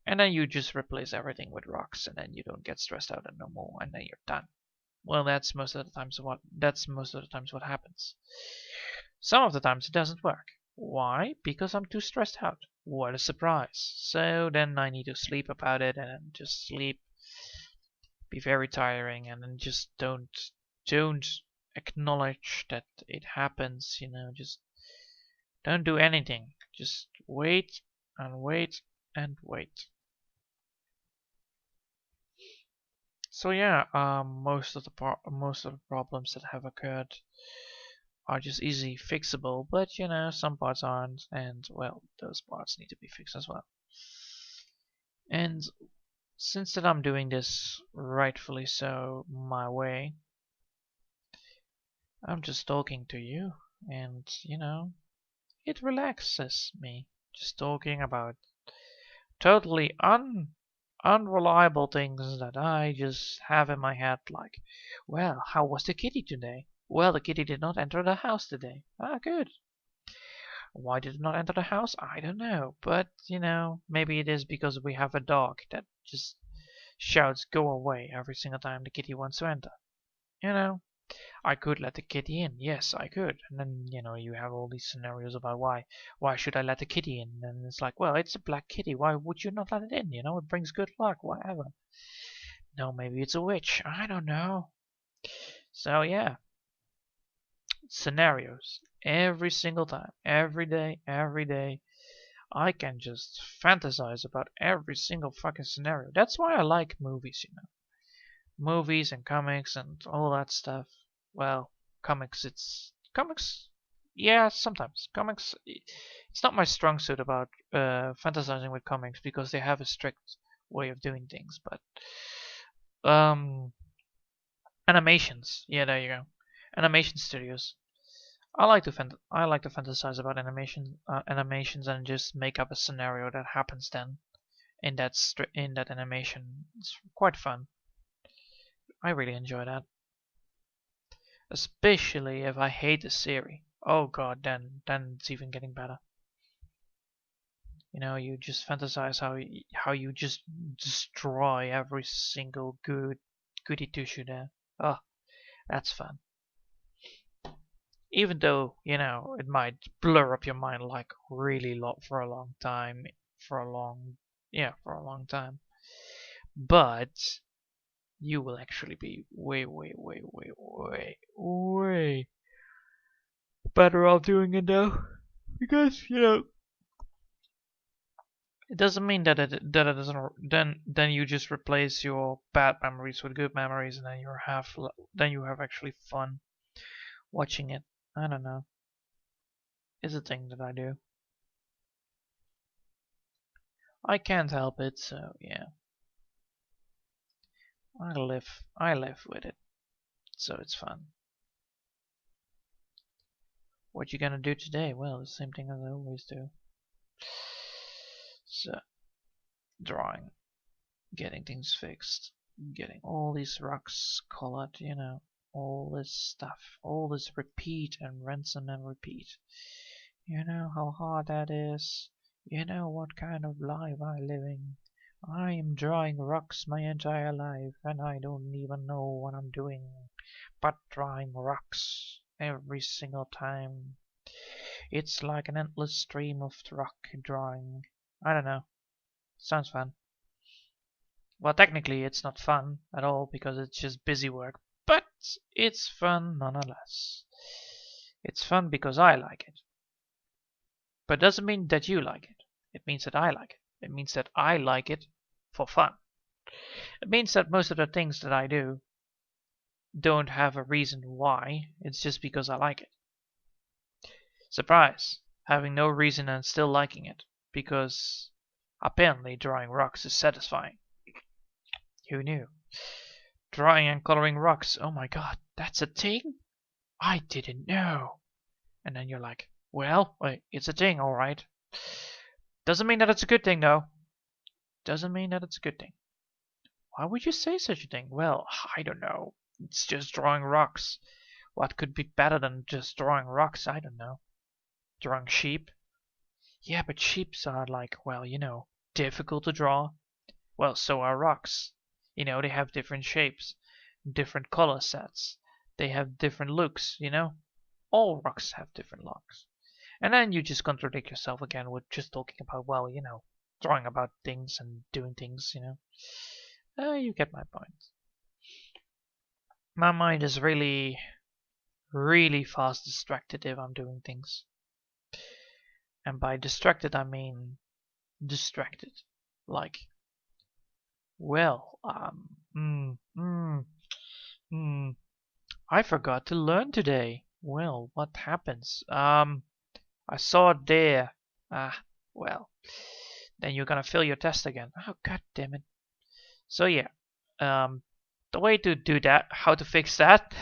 Speaker 2: And then you just replace everything with rocks, and then you don't get stressed out no more, and then you're done. Well, that's most of the times what happens. Some of the times it doesn't work. Why? Because I'm too stressed out. What a surprise. So then I need to sleep about it, and then just sleep. Be very tiring, and then just don't acknowledge that it happens. Just don't do anything. Just wait and wait and wait. So yeah, most of the problems that have occurred are just easily fixable, but some parts aren't, and well, those parts need to be fixed as well. And since that I'm doing this rightfully so my way, I'm just talking to you, and it relaxes me just talking about totally unreliable things that I just have in my head, like, well, how was the kitty today? Well, the kitty did not enter the house today. Ah, good. Why did it not enter the house? I don't know. But, maybe it is because we have a dog that just shouts go away every single time the kitty wants to enter. I could let the kitty in. Yes, I could. And then, you have all these scenarios about why should I let the kitty in? And it's like, well, it's a black kitty. Why would you not let it in? It brings good luck, whatever. No, maybe it's a witch. I don't know. So, yeah. scenarios every single time, every day. I can just fantasize about every single fucking scenario. That's why I like movies, you know. Movies and comics and all that stuff. Well, comics. Yeah, sometimes comics. It's not my strong suit about fantasizing with comics because they have a strict way of doing things. But um, animations. Yeah, there you go. Animation studios. I like to fantasize about animations and just make up a scenario that happens then in that animation. It's quite fun. I really enjoy that. Especially if I hate the series. Oh god, then it's even getting better. You know, you just fantasize how you just destroy every single goody two shoe there. Oh, that's fun. Even though, you know, it might blur up your mind like really lot for a long time, for a long for a long time. But you will actually be way better off doing it though. Because, you know, it doesn't mean that it doesn't then you just replace your bad memories with good memories and then you have actually fun watching it. I don't know. It's a thing that I do. I can't help it, so yeah. I live with it. So it's fun. What you gonna do today? Well, the same thing as I always do. So, drawing, getting things fixed, getting all these rocks colored, you know, all this stuff, all this repeat and ransom and repeat. You know how hard that is. You know what kind of life I'm living. I am drawing rocks my entire life and I don't even know what I'm doing but drawing rocks every single time. It's like an endless stream of rock drawing. I don't know. Sounds fun. Well, technically it's not fun at all because it's just busy work, but it's fun nonetheless. It's fun because I like it. But it doesn't mean that you like it. It means that I like it. It means that I like it for fun. It means that most of the things that I do don't have a reason why. It's just because I like it. Surprise! Having no reason and still liking it. Because apparently drawing rocks is satisfying. Who knew? Drawing and coloring rocks. Oh my god, that's a thing? I didn't know. And then you're like, well, it's a thing, alright. Doesn't mean that it's a good thing, though. Doesn't mean that it's a good thing. Why would you say such a thing? Well, I don't know. It's just drawing rocks. What could be better than just drawing rocks? I don't know. Drawing sheep? Yeah, but sheeps are like, well, you know, difficult to draw. Well, so are rocks. You know, they have different shapes, different color sets. They have different looks, you know? All rocks have different looks. And then you just contradict yourself again with just talking about, well, you know, drawing about things and doing things, you know? You get my point. My mind is really, really fast distracted if I'm doing things. And by distracted, I mean distracted. Like, well, I forgot to learn today. Well, what happens? I saw it there. Ah, well, then you're gonna fail your test again. Oh, god damn it. So yeah, the way to do that, how to fix that,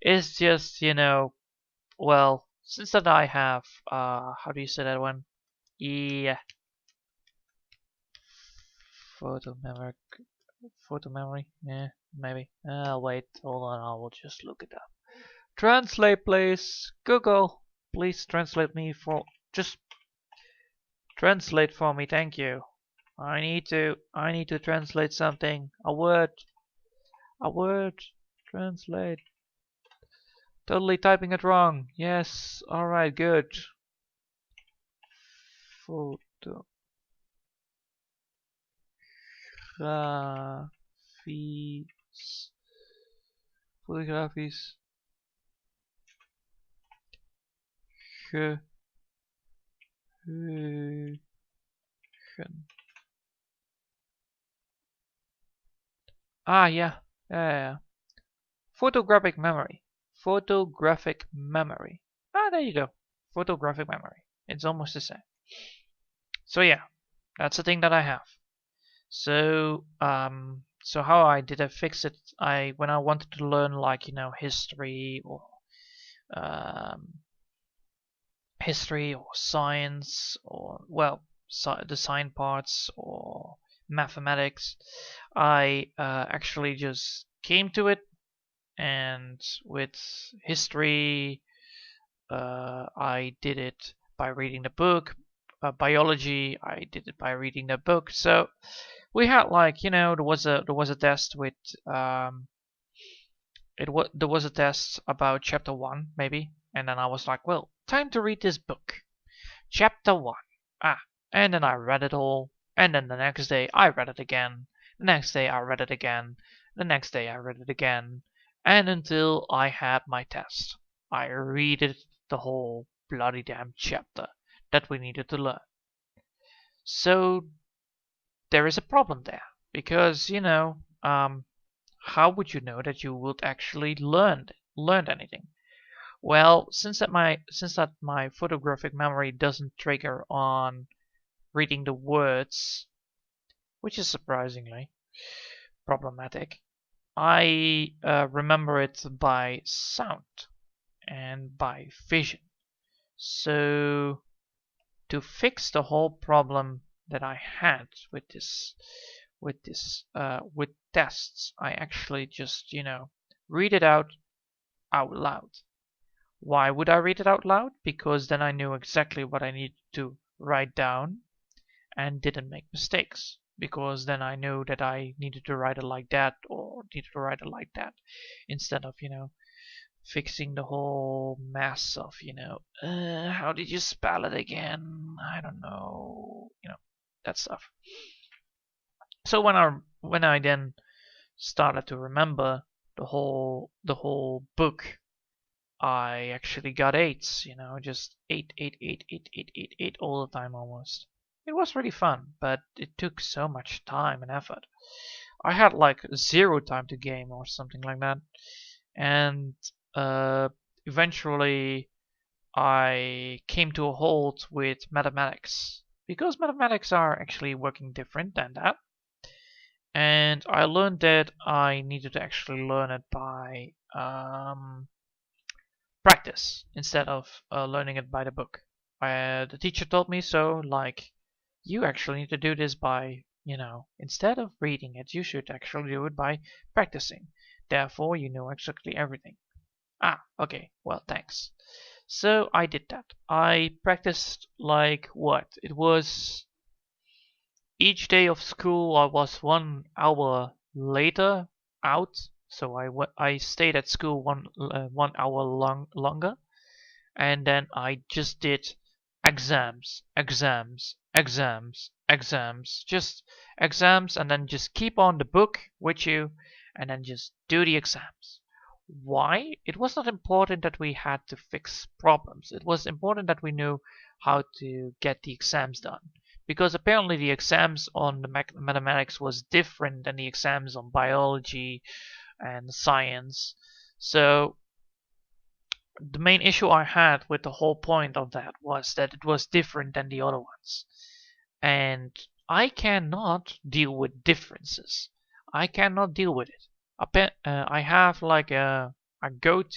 Speaker 2: is just, you know, well, since that I have, how do you say that one? Yeah, photo memory, yeah, maybe. I'll wait, hold on, I will just look it up. Translate, please. Google, please translate me for, just translate for me, thank you. I need to translate something. A word, translate. Totally typing it wrong. Yes, alright, good. Photo. Graphies. Photographies. Geheugen. Ah, yeah. Yeah. Photographic memory. Photographic memory. Ah, there you go. Photographic memory. It's almost the same. So yeah, that's the thing that I have. So so how did I fix it? When I wanted to learn like history or um, science or well the science parts or mathematics, I actually just came to it. And with history, I did it by reading the book. Biology, I did it by reading the book. So we had like there was a test with there was a test about chapter 1 maybe, and then I was like, well, time to read this book, chapter 1. And then I read it all, and then the next day I read it again. The next day I read it again. The next day I read it again, and until I had my test, I read it the whole bloody damn chapter that we needed to learn. So there is a problem there because how would you know that you would actually learn anything? Well, since that my photographic memory doesn't trigger on reading the words, which is surprisingly problematic, I remember it by sound and by vision. So to fix the whole problem that I had with tests, I actually just read it out loud. Why would I read it out loud? Because then I knew exactly what I needed to write down and didn't make mistakes. Because then I knew that I needed to write it like that or needed to write it like that, instead of fixing the whole mess of how did you spell it again? I don't know, that stuff. So when I then started to remember the whole book, I actually got 8s, just 8 all the time almost. It was really fun, but it took so much time and effort. I had like 0 time to game or something like that, and eventually I came to a halt with mathematics because mathematics are actually working different than that. And I learned that I needed to actually learn it by practice instead of learning it by the book. The teacher told me so, like, you actually need to do this by, instead of reading it, you should actually do it by practicing. Therefore, you know exactly everything. Okay, well, thanks. So I did that. I practiced like what? It was each day of school I was 1 hour later out, so I stayed at school 1 hour longer, and then I just did exams, just exams, and then just keep on the book with you, and then just do the exams. Why? It was not important that we had to fix problems. It was important that we knew how to get the exams done. Because apparently the exams on the mathematics was different than the exams on biology and science. So the main issue I had with the whole point of that was that it was different than the other ones. And I cannot deal with differences. I cannot deal with it. I have like a goat,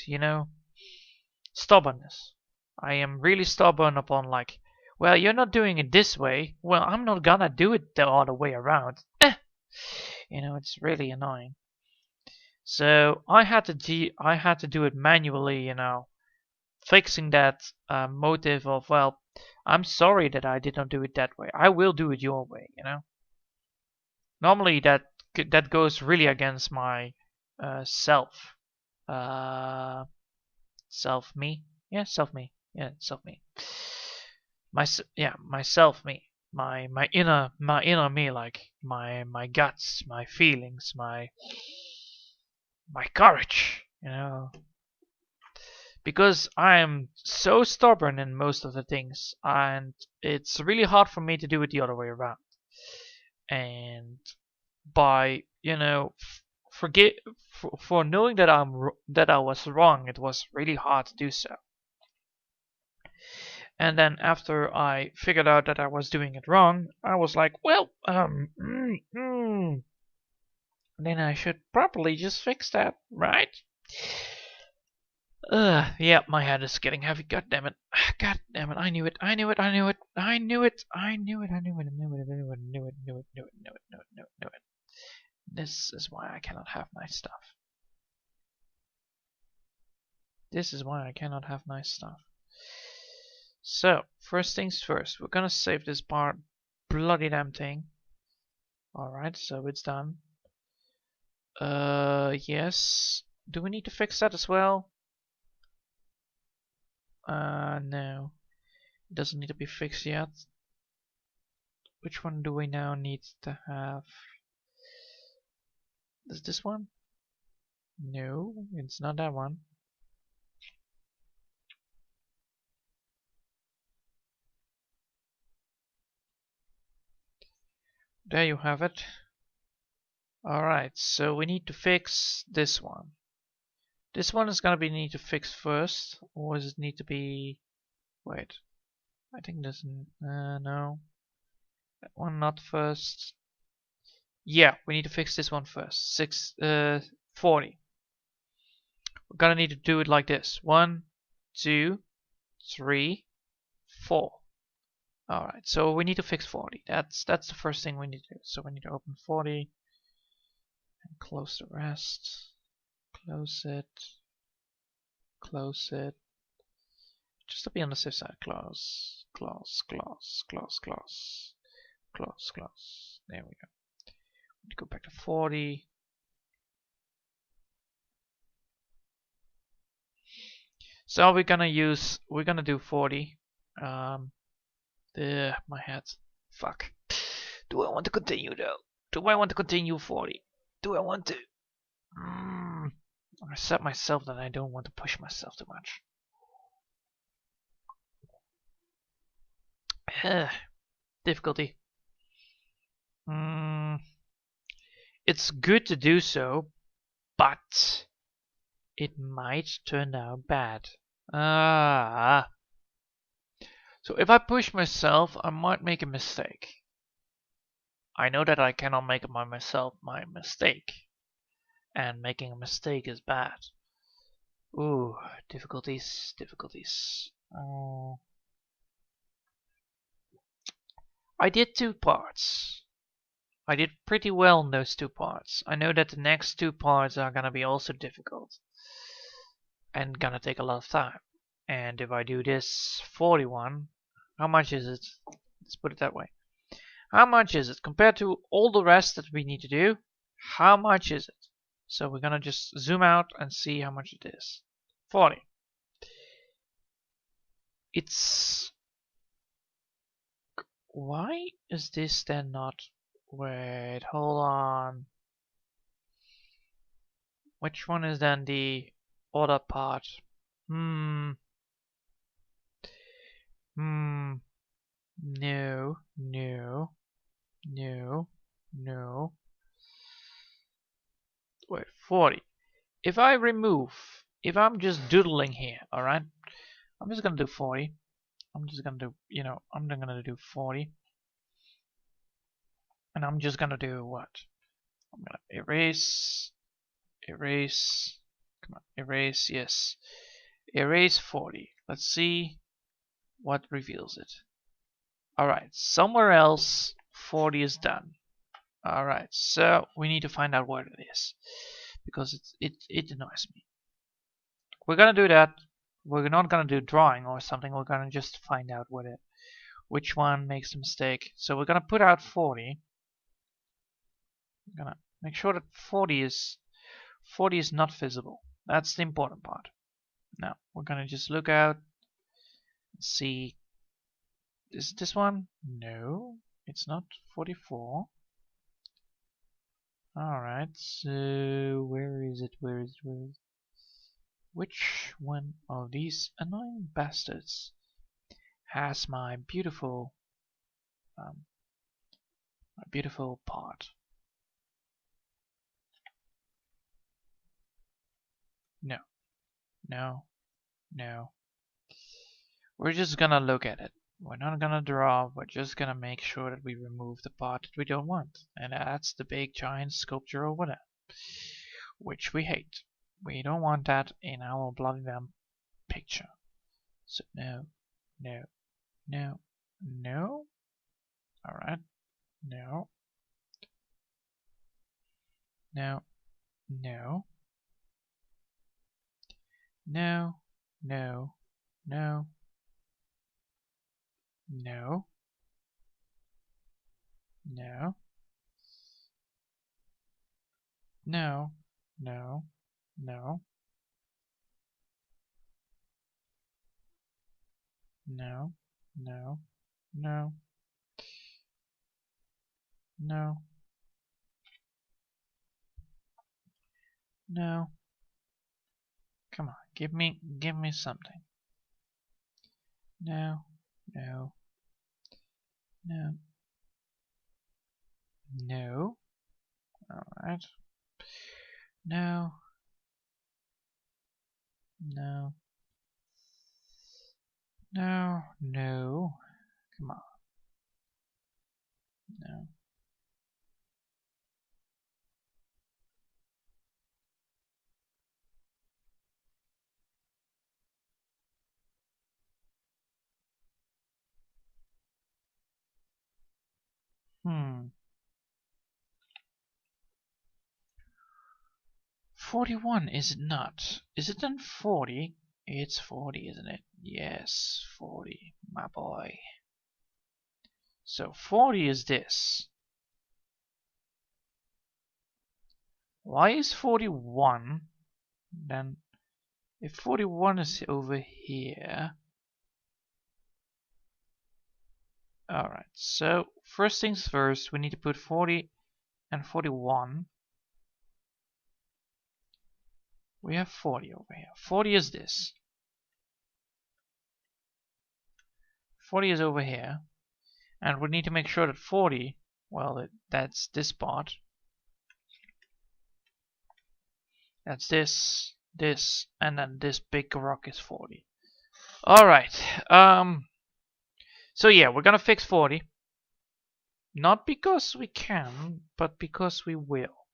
Speaker 2: stubbornness. I am really stubborn upon like, well, you're not doing it this way. Well, I'm not gonna do it the other way around. It's really annoying. So I had to do it manually, fixing that motive of, well, I'm sorry that I did not do it that way. I will do it your way, Normally that goes really against my self. Self me. Yeah, self me. Yeah, self me. Myself me. My inner me, like my guts, my feelings, my courage, because I am so stubborn in most of the things, and it's really hard for me to do it the other way around. And by forget for knowing that that I was wrong, it was really hard to do so. And then after I figured out that I was doing it wrong, I was like, well, then I should probably just fix that, right? Yeah, my head is getting heavy. God damn it. God damn it. I knew it. I knew it. I knew it. I knew it. I knew it. I knew it. I knew it. I knew it. I knew it. Knew it. Knew it. Knew it. Knew it. Knew it. Knew it. This is why I cannot have nice stuff. This is why I cannot have nice stuff. So, first things first. We're gonna save this part. Bloody damn thing. Alright, so it's done. Yes. Do we need to fix that as well? No. It doesn't need to be fixed yet. Which one do we now need to have? Is this one? No, it's not that one. There you have it. Alright, so we need to fix this one. This one is gonna be need to fix first, or does it need to be... Wait, I think this... no. That one not first. Yeah, we need to fix this one first. 40. We're gonna need to do it like this. 1, 2, 3, 4. Alright, so we need to fix 40. That's the first thing we need to do. So we need to open 40 and close the rest. Close it. Close it. Just to be on the safe side. Close. Close. Close. Close. Close. Close. Close. There we go. We go back to 40. So we're gonna do 40. My head. Fuck. Do I want to continue though? Do I want to continue 40? Do I want to? I set myself that I don't want to push myself too much. Difficulty. It's good to do so, but it might turn out bad. So if I push myself, I might make a mistake. I know that I cannot make my mistake. And making a mistake is bad. Ooh, difficulties, difficulties. I did 2 parts. I did pretty well in those 2 parts. I know that the next 2 parts are gonna be also difficult. And gonna take a lot of time. And if I do this 41, how much is it? Let's put it that way. How much is it compared to all the rest that we need to do? How much is it? So we're gonna just zoom out and see how much it is. 40. It's... Why is this then not... Wait, hold on. Which one is then the other part? No, no, no, no. Wait, 40. If I'm just doodling here, alright? I'm just gonna do 40. I'm just gonna do, I'm gonna do 40. And I'm just gonna do what? I'm gonna erase, come on, erase, yes. Erase 40. Let's see what reveals it. Alright, somewhere else 40 is done. Alright, so we need to find out what it is. Because it annoys me. We're gonna do that. We're not gonna do drawing or something. We're gonna just find out which one makes a mistake. So we're gonna put out 40. We're gonna make sure that 40 is not visible. That's the important part. Now we're gonna just look out and see. Is this one? No, it's not 44. Alright, so where is it? Where is it? Which one of these annoying bastards has my beautiful pot? No, no, no. We're just gonna look at it. We're not gonna draw, we're just gonna make sure that we remove the part that we don't want. And that's the big giant sculpture over there. Which we hate. We don't want that in our bloody damn picture. So no, no, no, no. Alright. No. No. No. No. No. No. No. No. No. No. No. No. No. No. No. No. Come on, give me something. No. No. No. No. Alright. No. No. No. No. Come on. No. Hmm. 41, is it not? Is it then 40? It's 40, isn't it? Yes, 40, my boy. So 40 is this. Why is 41? Then if 41 is over here. Alright, so first things first, we need to put 40 and 41. We have 40 over here. 40 is this. 40 is over here. And we need to make sure that 40, well, that's this part. That's this, and then this big rock is 40. Alright, so yeah, we're gonna fix 40. Not because we can, but because we will.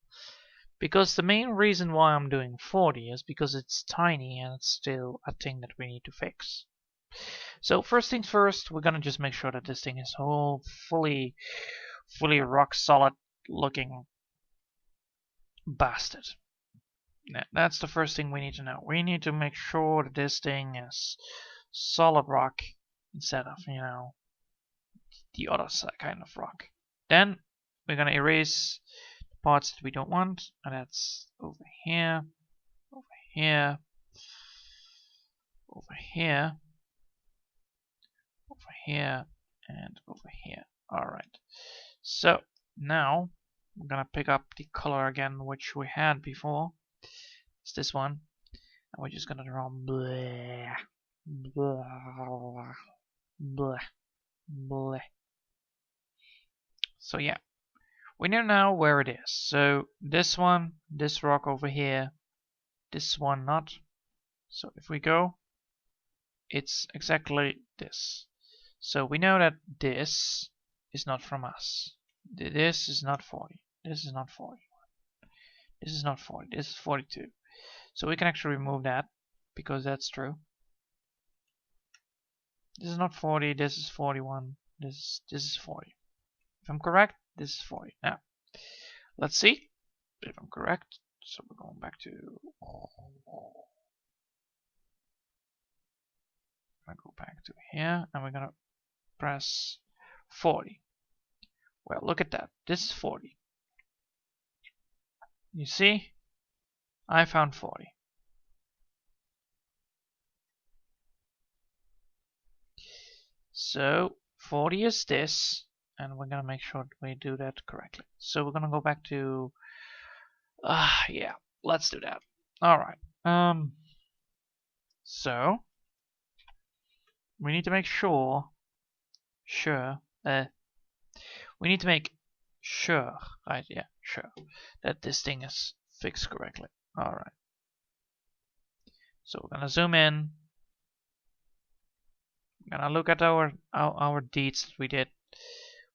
Speaker 2: Because the main reason why I'm doing 40 is because it's tiny and it's still a thing that we need to fix. So first things first, we're gonna just make sure that this thing is all fully rock solid looking bastard. That's the first thing we need to know. We need to make sure that this thing is solid rock instead of, you know, the other kind of rock. Then we're gonna erase the parts that we don't want, and that's over here, over here, over here, over here, and over here. Alright, so now we're gonna pick up the color again which we had before. It's this one, and we're just gonna draw blah, blah, blah, blah. So yeah, we know now where it is. So this one, this rock over here, this one not. So if we go, it's exactly this. So we know that this is not from us. This is not 40. This is not 40. This is not 40. This is 42. So we can actually remove that because that's true. This is not 40. This is 41. This is 40. If I'm correct, this is 40. Now, let's see if I'm correct. So we're going back to. I'm gonna go back to here, and we're gonna press 40. Well, look at that. This is 40. You see? I found 40. So 40 is this, and we're gonna make sure we do that correctly. So we're gonna go back to yeah, let's do that. Alright. So we need to make sure we need to make sure, right? Yeah, sure, that this thing is fixed correctly. All right. So we're gonna zoom in. We're gonna look at our deeds that we did.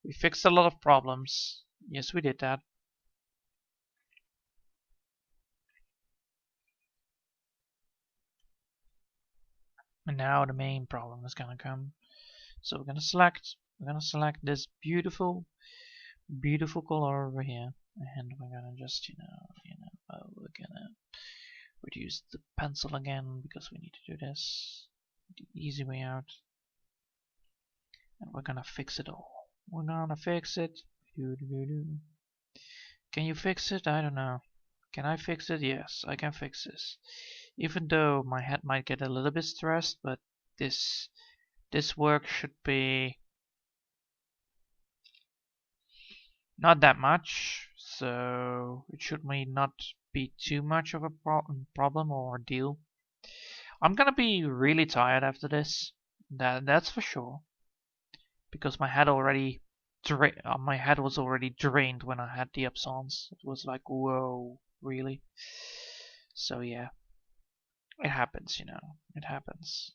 Speaker 2: We fixed a lot of problems. Yes, we did that. And now the main problem is gonna come. So we're gonna select this beautiful color over here, and we're gonna just we're gonna reduce the pencil again because we need to do this the easy way out, and we're gonna fix it all. We're gonna fix it. Can you fix it? I don't know. Can I fix it? Yes, I can fix this. Even though my head might get a little bit stressed, but this work should be not that much, so it should not be too much of a problem or ordeal. I'm gonna be really tired after this. That's for sure, because my head was already drained when I had the absence. It was like, whoa, really? So yeah, it happens, it happens.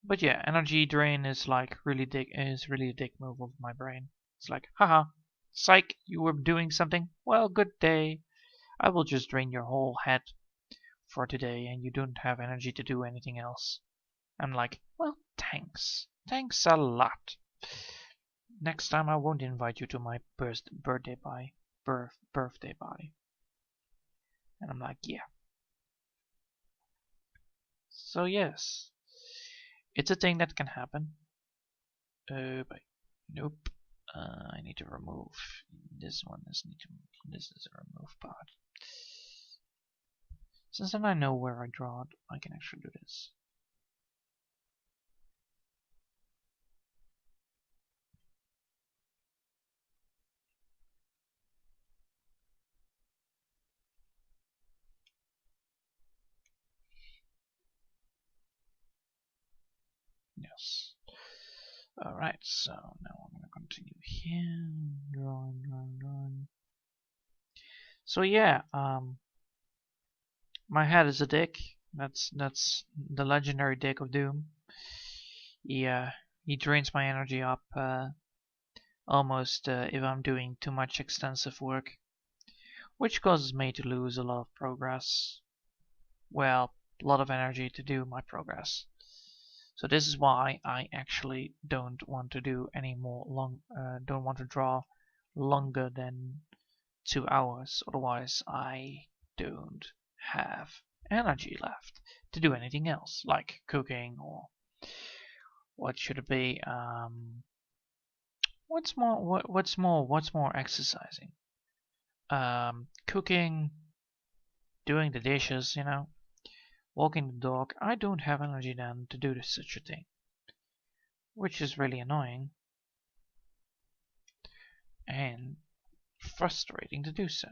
Speaker 2: But yeah, energy drain is like really a dick move of my brain. It's like, haha, psych, you were doing something? Well, good day. I will just drain your whole head for today and you don't have energy to do anything else. I'm like, well, thanks. Thanks a lot. Next time I won't invite you to my birthday party. And I'm like, yeah. So yes, it's a thing that can happen. But nope. I need to remove this one. This is a remove part. Since then I know where I draw it, I can actually do this. Yes. Alright, so now I'm going to continue here. Drawing. So yeah, my head is a dick. That's the legendary Dick of Doom. He drains my energy up almost if I'm doing too much extensive work, which causes me to lose a lot of progress. Well, a lot of energy to do my progress. So this is why I actually don't want to do any more don't want to draw longer than 2 hours. Otherwise, I don't have energy left to do anything else, like cooking or what should it be? What's more exercising? Cooking, doing the dishes, walking the dog. I don't have energy then to do such a thing, which is really annoying and frustrating to do so.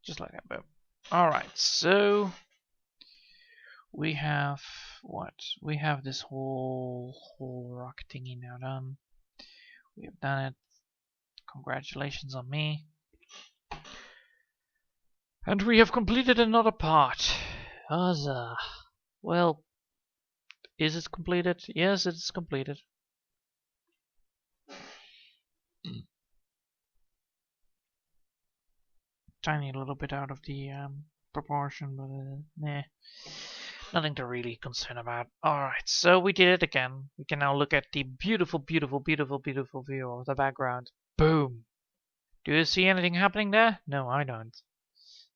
Speaker 2: Just like that, boom. Alright, so we have what? We have this whole rock thingy now done. We have done it. Congratulations on me. And we have completed another part. Huzzah. Well, is it completed? Yes, it is completed. Tiny little bit out of the proportion, but nah. Nothing to really concern about. Alright, so we did it again. We can now look at the beautiful view of the background. Boom! Do you see anything happening there? No, I don't.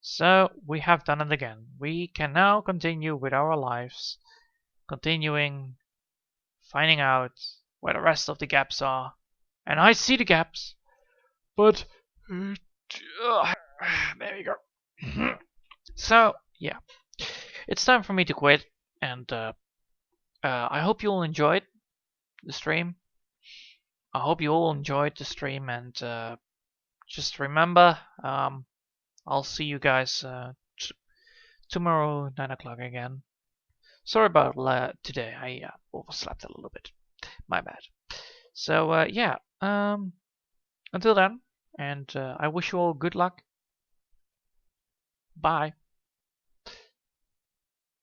Speaker 2: So, we have done it again. We can now continue with our lives. Continuing, finding out where the rest of the gaps are. And I see the gaps, but there we go. So yeah, it's time for me to quit, and I hope you all enjoyed the stream. I hope you all enjoyed the stream, and just remember, I'll see you guys tomorrow 9 o'clock again. Sorry about today. I overslept a little bit. My bad. So yeah, until then, and I wish you all good luck. Bye.